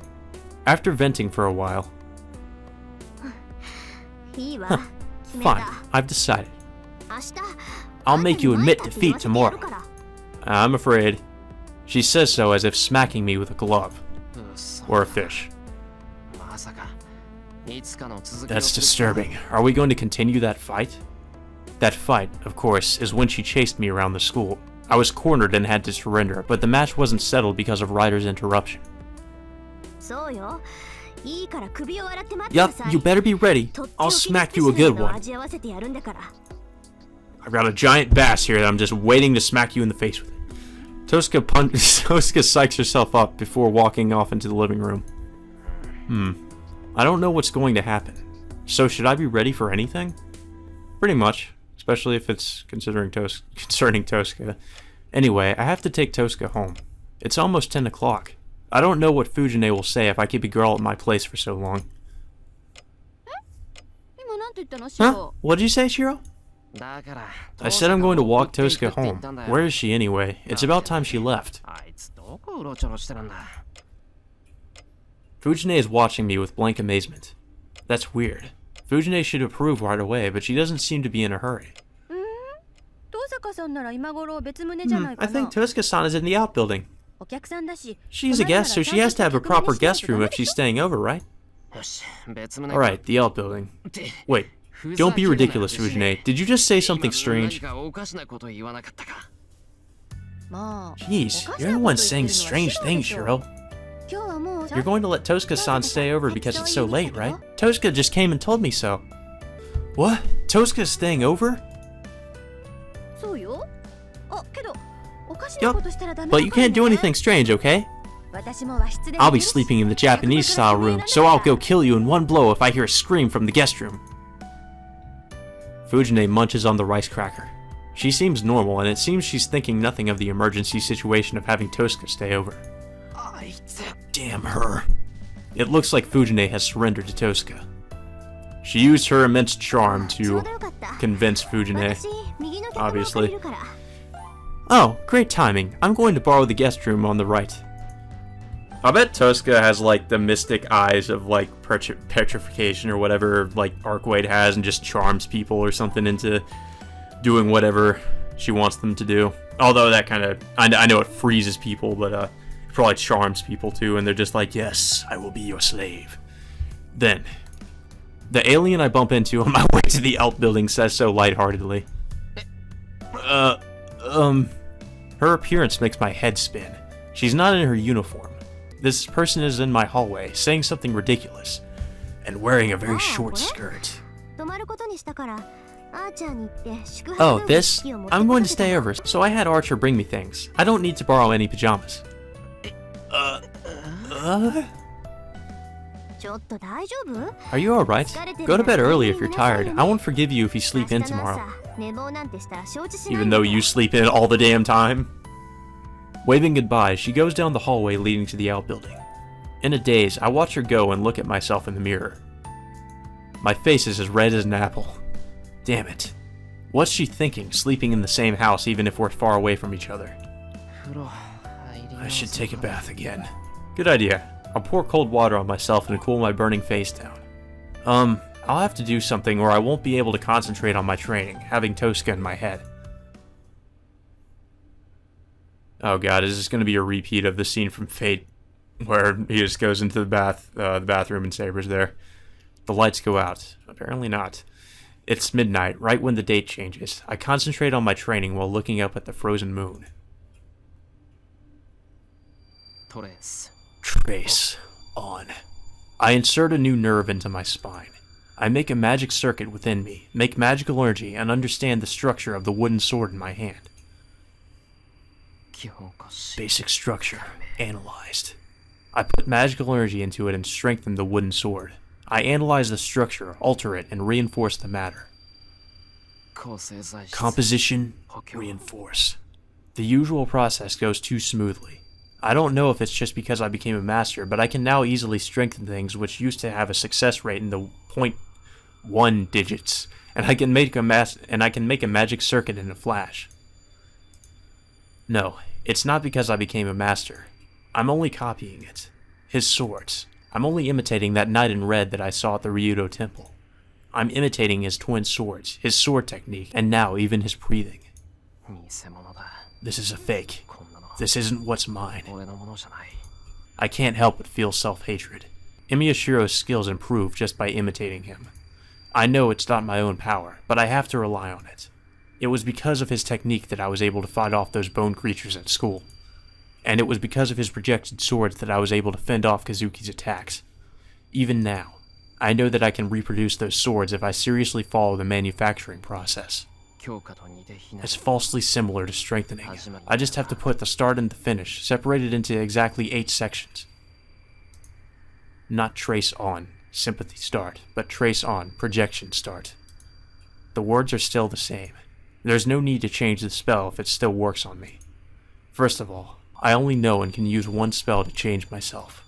after venting for a while... Fine, I've decided. I'll make you admit defeat tomorrow. I'm afraid. She says so as if smacking me with a glove. Or a fish. That's disturbing. Are we going to continue that fight? That fight, of course, is when she chased me around the school. I was cornered and had to surrender, but the match wasn't settled because of Ryder's interruption. Yup, you better be ready. I'll smack you a good one. I've got a giant bass here that I'm just waiting to smack you in the face with. Tosuke psychs herself up before walking off into the living room. I don't know what's going to happen. So should I be ready for anything? Pretty much, especially if it's concerning Tosuke. Anyway, I have to take Tosuke home. It's almost 10 o'clock. I don't know what Fujine will say if I keep a girl at my place for so long. Huh? What did you say, Shiro? I said I'm going to walk Tosuke home. Where is she anyway? It's about time she left. Fujine is watching me with blank amazement. That's weird. Fujine should approve right away, but she doesn't seem to be in a hurry. I think Tosuke-san is in the outbuilding. She's a guest, so she has to have a proper guest room if she's staying over, right? Alright, the outbuilding. Wait, don't be ridiculous, Fujine. Did you just say something strange? Jeez, you're the one saying strange things, Shiro. You're going to let Tosuke-san stay over because it's so late, right? Tosuke just came and told me so. What? Tosuke's staying over? Yup, but you can't do anything strange, okay? I'll be sleeping in the Japanese-style room, so I'll go kill you in one blow if I hear a scream from the guest room. Fujine munches on the rice cracker. She seems normal, and it seems she's thinking nothing of the emergency situation of having Tosuke stay over. Damn her. It looks like Fujine has surrendered to Tosuke. She used her immense charm to convince Fujine, obviously. Oh, great timing. I'm going to borrow the guest room on the right. I bet Tosca has, like, the mystic eyes of, like, petrification or whatever, like, Arkwade has, and just charms people or something into doing whatever she wants them to do. Although that kind of, I know it freezes people, but it probably charms people too, and they're just like, yes, I will be your slave. Then, the alien I bump into on my way to the outbuilding says so lightheartedly. Her appearance makes my head spin. She's not in her uniform. This person is in my hallway, saying something ridiculous, and wearing a very short skirt. Oh, this? I'm going to stay over, so I had Archer bring me things. I don't need to borrow any pajamas. Are you alright? Go to bed early if you're tired. I won't forgive you if you sleep in tomorrow. Even though you sleep in all the damn time? Waving goodbye, she goes down the hallway leading to the outbuilding. In a daze, I watch her go and look at myself in the mirror. My face is as red as an apple. Damn it. What's she thinking, sleeping in the same house even if we're far away from each other? I should take a bath again. Good idea. I'll pour cold water on myself and cool my burning face down. I'll have to do something or I won't be able to concentrate on my training, having Tosca in my head. Oh god, is this going to be a repeat of the scene from Fate, where he just goes into the bathroom and Saber's there? The lights go out. Apparently not. It's midnight, right when the date changes. I concentrate on my training while looking up at the frozen moon. Trace on. I insert a new nerve into my spine. I make a magic circuit within me, make magical energy, and understand the structure of the wooden sword in my hand. Basic structure. Analyzed. I put magical energy into it and strengthen the wooden sword. I analyze the structure, alter it, and reinforce the matter. Composition, reinforce. The usual process goes too smoothly. I don't know if it's just because I became a master, but I can now easily strengthen things which used to have a success rate in the 0.1 digits, and I can make a magic circuit in a flash. No, it's not because I became a master. I'm only copying it. His swords. I'm only imitating that knight in red that I saw at the Ryudo temple. I'm imitating his twin swords, his sword technique, and now even his breathing. This is a fake. This isn't what's mine. I can't help but feel self-hatred. Imiyashiro's skills improve just by imitating him. I know it's not my own power, but I have to rely on it. It was because of his technique that I was able to fight off those bone creatures at school. And it was because of his projected swords that I was able to fend off Kazuki's attacks. Even now, I know that I can reproduce those swords if I seriously follow the manufacturing process. It's falsely similar to strengthening. I just have to put the start and the finish, separated into exactly 8 sections. Not trace on, sympathy start, but trace on, projection start. The words are still the same. There's no need to change the spell if it still works on me. First of all, I only know and can use one spell to change myself.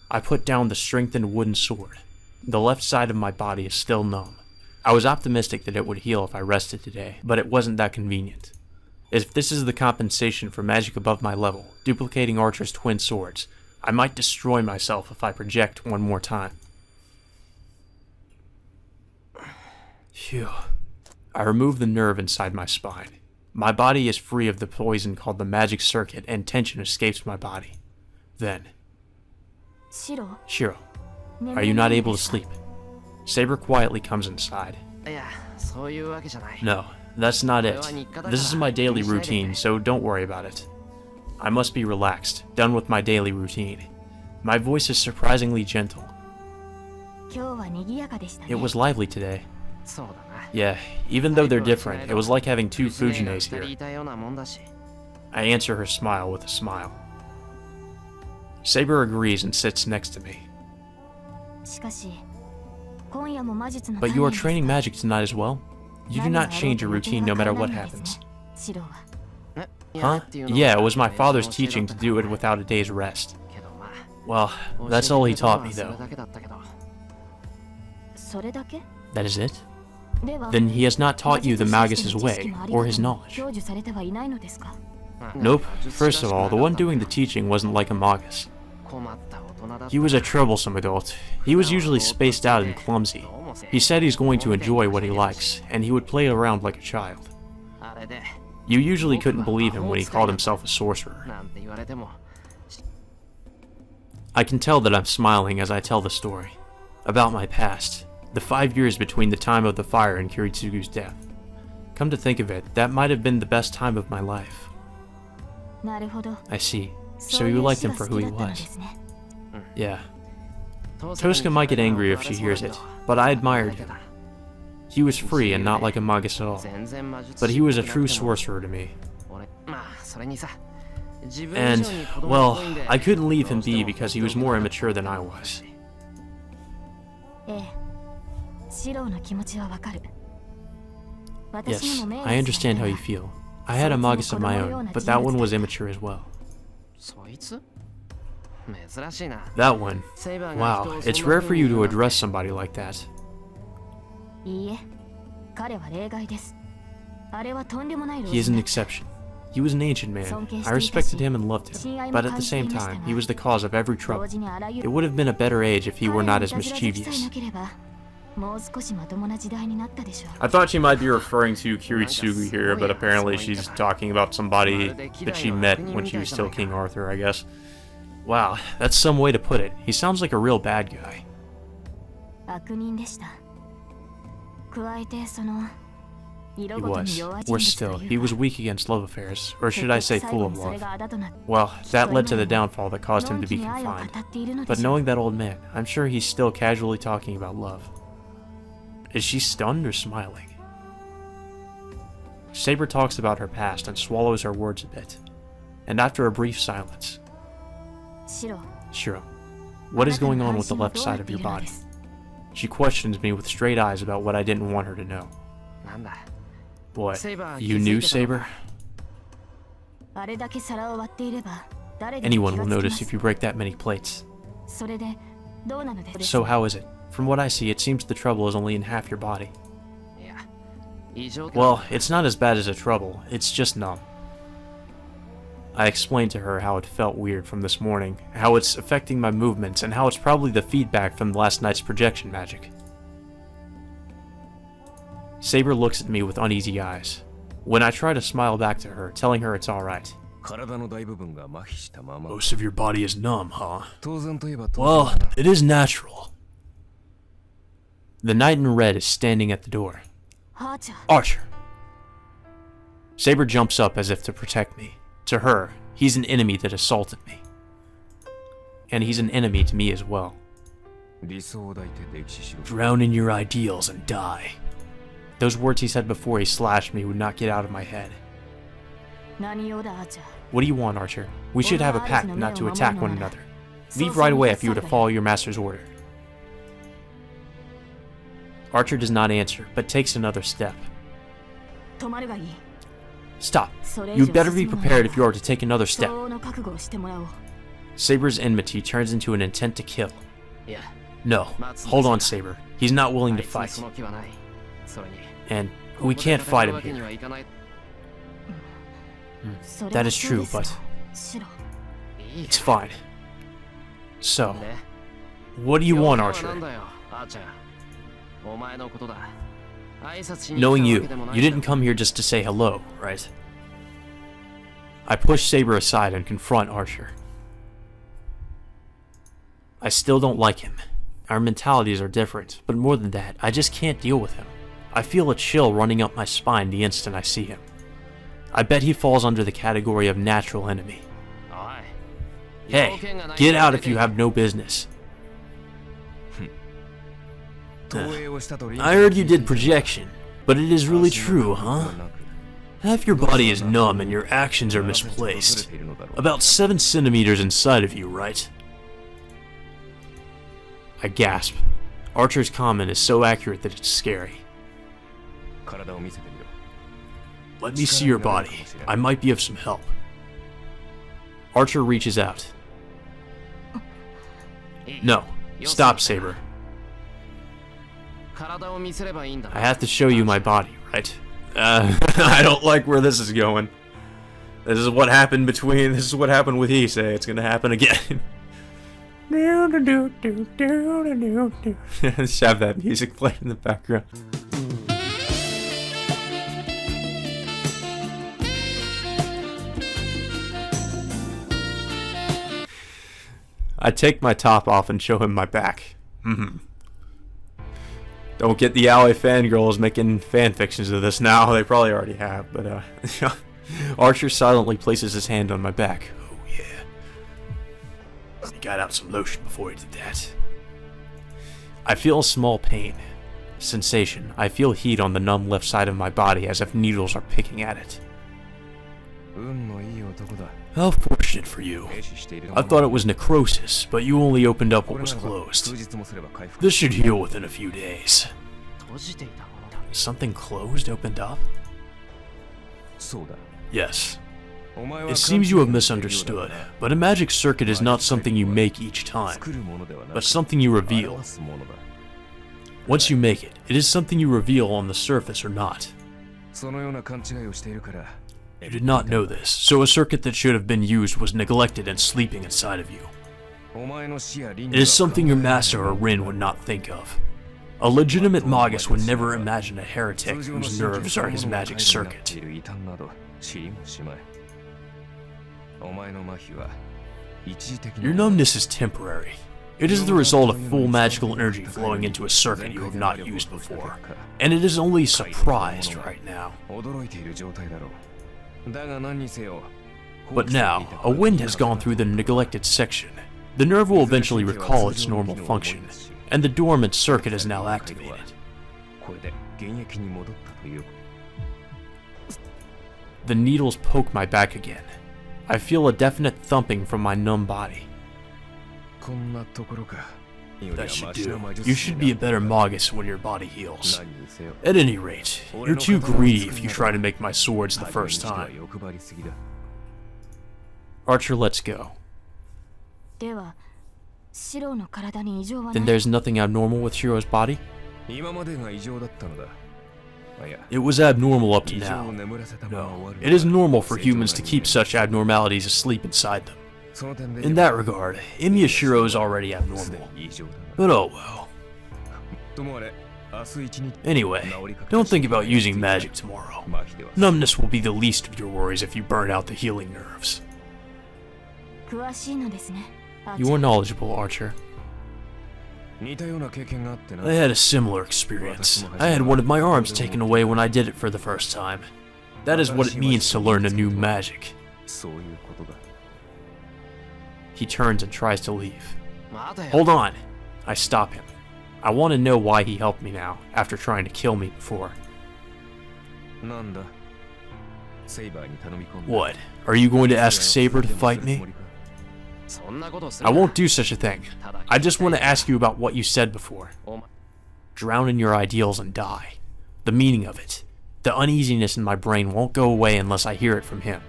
I put down the strengthened wooden sword. The left side of my body is still numb. I was optimistic that it would heal if I rested today, but it wasn't that convenient. If this is the compensation for magic above my level, duplicating Archer's twin swords, I might destroy myself if I project one more time. Phew. I remove the nerve inside my spine. My body is free of the poison called the magic circuit, and tension escapes my body. Then... Shiro, are you not able to sleep? Saber quietly comes inside. No, that's not it. This is my daily routine, so don't worry about it. I must be relaxed, done with my daily routine. My voice is surprisingly gentle. It was lively today. Yeah, even though they're different, it was like having 2 Fujines here. I answer her smile with a smile. Saber agrees and sits next to me. But you are training magic tonight as well? You do not change your routine no matter what happens. Huh? Yeah, it was my father's teaching to do it without a day's rest. Well, that's all he taught me though. That is it? Then he has not taught you the Magus' way, or his knowledge. Nope. First of all, the one doing the teaching wasn't like a Magus. He was a troublesome adult. He was usually spaced out and clumsy. He said he's going to enjoy what he likes, and he would play around like a child. You usually couldn't believe him when he called himself a sorcerer. I can tell that I'm smiling as I tell the story. About my past. The 5 years between the time of the fire and Kiritsugu's death. Come to think of it, that might have been the best time of my life. I see. So you liked him for who he was. Yeah. Tosca might get angry if she hears it, but I admired him. He was free and not like a Magus at all. But he was a true sorcerer to me. And, well, I couldn't leave him be because he was more immature than I was. Yes, I understand how you feel. I had a Magus of my own, but that one was immature as well. That one? Wow, it's rare for you to address somebody like that. He is an exception. He was an ancient man. I respected him and loved him, but at the same time, he was the cause of every trouble. It would have been a better age if he were not as mischievous. I thought she might be referring to Kiritsugu here, but apparently she's talking about somebody that she met when she was still King Arthur, I guess. Wow, that's some way to put it. He sounds like a real bad guy. He was. Worse still, he was weak against love affairs, or should I say full of love. Well, that led to the downfall that caused him to be confined. But knowing that old man, I'm sure he's still casually talking about love. Is she stunned or smiling? Saber talks about her past and swallows her words a bit. And after a brief silence, Shiro, what is going on with the left side of your body? She questions me with straight eyes about what I didn't want her to know. What, you knew, Saber? Anyone will notice if you break that many plates. So how is it? From what I see, it seems the trouble is only in half your body. Well, it's not as bad as a trouble, it's just numb. I explained to her how it felt weird from this morning, how it's affecting my movements, and how it's probably the feedback from last night's projection magic. Saber looks at me with uneasy eyes. When I try to smile back to her, telling her it's alright. Most of your body is numb, huh? Well, it is natural. The knight in red is standing at the door. Archer! Saber jumps up as if to protect me. To her, he's an enemy that assaulted me. And he's an enemy to me as well. Drown in your ideals and die. Those words he said before he slashed me would not get out of my head. What do you want, Archer? We should have a pact not to attack one another. Leave right away if you were to follow your master's order. Archer does not answer, but takes another step. Stop. You'd better be prepared if you are to take another step. Saber's enmity turns into an intent to kill. No. Hold on, Saber. He's not willing to fight. And we can't fight him here. That is true, but it's fine. So, what do you want, Archer? Knowing you didn't come here just to say hello, right? I push Saber aside and confront Archer. I still don't like him. Our mentalities are different, but more than that, I just can't deal with him. I feel a chill running up my spine the instant I see him. I bet he falls under the category of natural enemy. Hey, get out if you have no business. I heard you did projection, but it is really true, huh? Half your body is numb and your actions are misplaced. About 7 centimeters inside of you, right? I gasp. Archer's comment is so accurate that it's scary. Let me see your body. I might be of some help. Archer reaches out. No. Stop, Saber. I have to show you my body, right? I don't like where this is going. This is what happened with Issei. It's gonna happen again. Just have that music playing in the background. I take my top off and show him my back. Don't get the Ally fangirls making fanfictions of this now. They probably already have, but Archer silently places his hand on my back. Oh yeah. He got out some lotion before he did that. I feel a small pain. Sensation. I feel heat on the numb left side of my body as if needles are picking at it. How fortunate for you. I thought it was necrosis, but you only opened up what was closed. This should heal within a few days. Something closed opened up? Yes. It seems you have misunderstood, but a magic circuit is not something you make each time, but something you reveal. Once you make it, it is something you reveal on the surface or not. You did not know this, so a circuit that should have been used was neglected and sleeping inside of you. It is something your master or Rin would not think of. A legitimate Magus would never imagine a heretic whose nerves are his magic circuit. Your numbness is temporary. It is the result of full magical energy flowing into a circuit you have not used before, and it is only surprised right now. But now, a wind has gone through the neglected section. The nerve will eventually recall its normal function, and the dormant circuit is now activated. The needles poke my back again. I feel a definite thumping from my numb body. That should do. You should be a better Magus when your body heals. At any rate, you're too greedy if you try to make my swords the first time. Archer, let's go. Then there's nothing abnormal with Shiro's body? It was abnormal up to now. No, it is normal for humans to keep such abnormalities asleep inside them. In that regard, Emiya Shiro is already abnormal. But oh well. Anyway, don't think about using magic tomorrow. Numbness will be the least of your worries if you burn out the healing nerves. You are knowledgeable, Archer. I had a similar experience. I had one of my arms taken away when I did it for the first time. That is what it means to learn a new magic. He turns and tries to leave. Hold on! I stop him. I want to know why he helped me now, after trying to kill me before. What? Are you going to ask Saber to fight me? I won't do such a thing. I just want to ask you about what you said before. Drown in your ideals and die. The meaning of it. The uneasiness in my brain won't go away unless I hear it from him.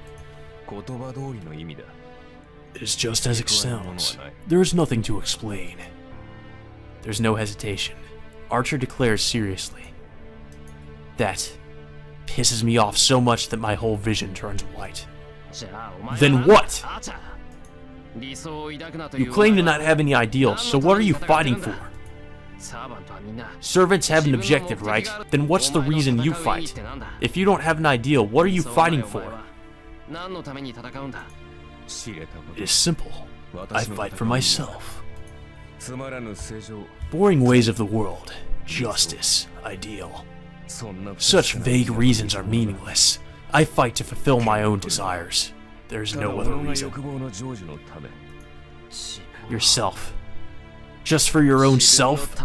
It is just as it sounds. There is nothing to explain. There's no hesitation. Archer declares seriously. That pisses me off so much that my whole vision turns white. Then what? You claim to not have any ideals, so what are you fighting for? Servants have an objective, right? Then what's the reason you fight? If you don't have an ideal, what are you fighting for? It is simple. I fight for myself. Boring ways of the world. Justice. Ideal. Such vague reasons are meaningless. I fight to fulfill my own desires. There's no other reason. Yourself. Just for your own self?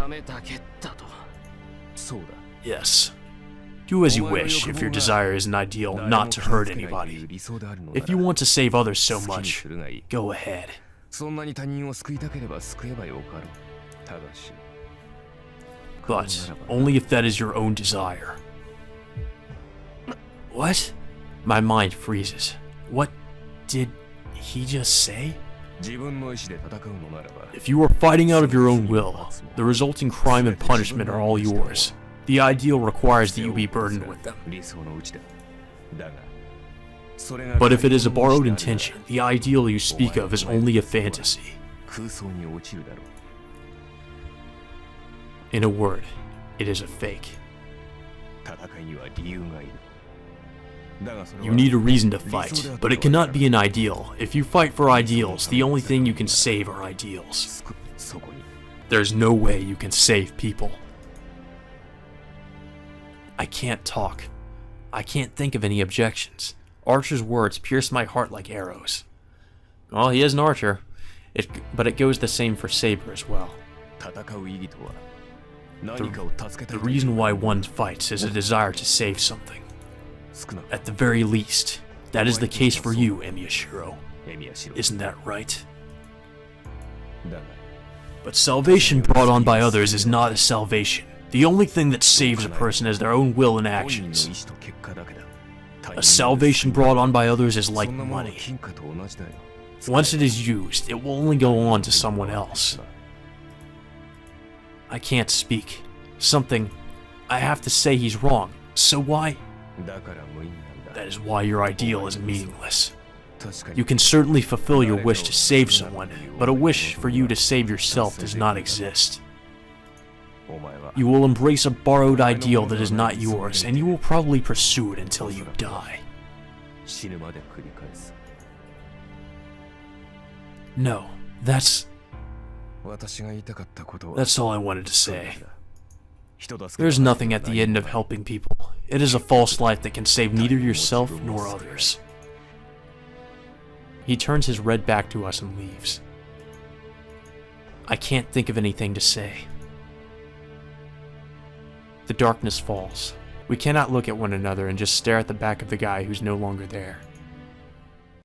Yes. Do as you wish if your desire is an ideal not to hurt anybody. If you want to save others so much, go ahead. But only if that is your own desire. What? My mind freezes. What did he just say? If you are fighting out of your own will, the resulting crime and punishment are all yours. The ideal requires that you be burdened with them. But if it is a borrowed intention, the ideal you speak of is only a fantasy. In a word, it is a fake. You need a reason to fight, but it cannot be an ideal. If you fight for ideals, the only thing you can save are ideals. There's no way you can save people. I can't talk. I can't think of any objections. Archer's words pierce my heart like arrows. Well, he is an archer, but it goes the same for Saber as well. The reason why one fights is a desire to save something. At the very least, that is the case for you, Emiyashiro. Isn't that right? But salvation brought on by others is not a salvation. The only thing that saves a person is their own will and actions. A salvation brought on by others is like money. Once it is used, it will only go on to someone else. I can't speak. I have to say he's wrong. So why? That is why your ideal is meaningless. You can certainly fulfill your wish to save someone, but a wish for you to save yourself does not exist. You will embrace a borrowed ideal that is not yours, and you will probably pursue it until you die. No, that's all I wanted to say. There's nothing at the end of helping people. It is a false life that can save neither yourself nor others. He turns his red back to us and leaves. I can't think of anything to say. The darkness falls. We cannot look at one another and just stare at the back of the guy who's no longer there.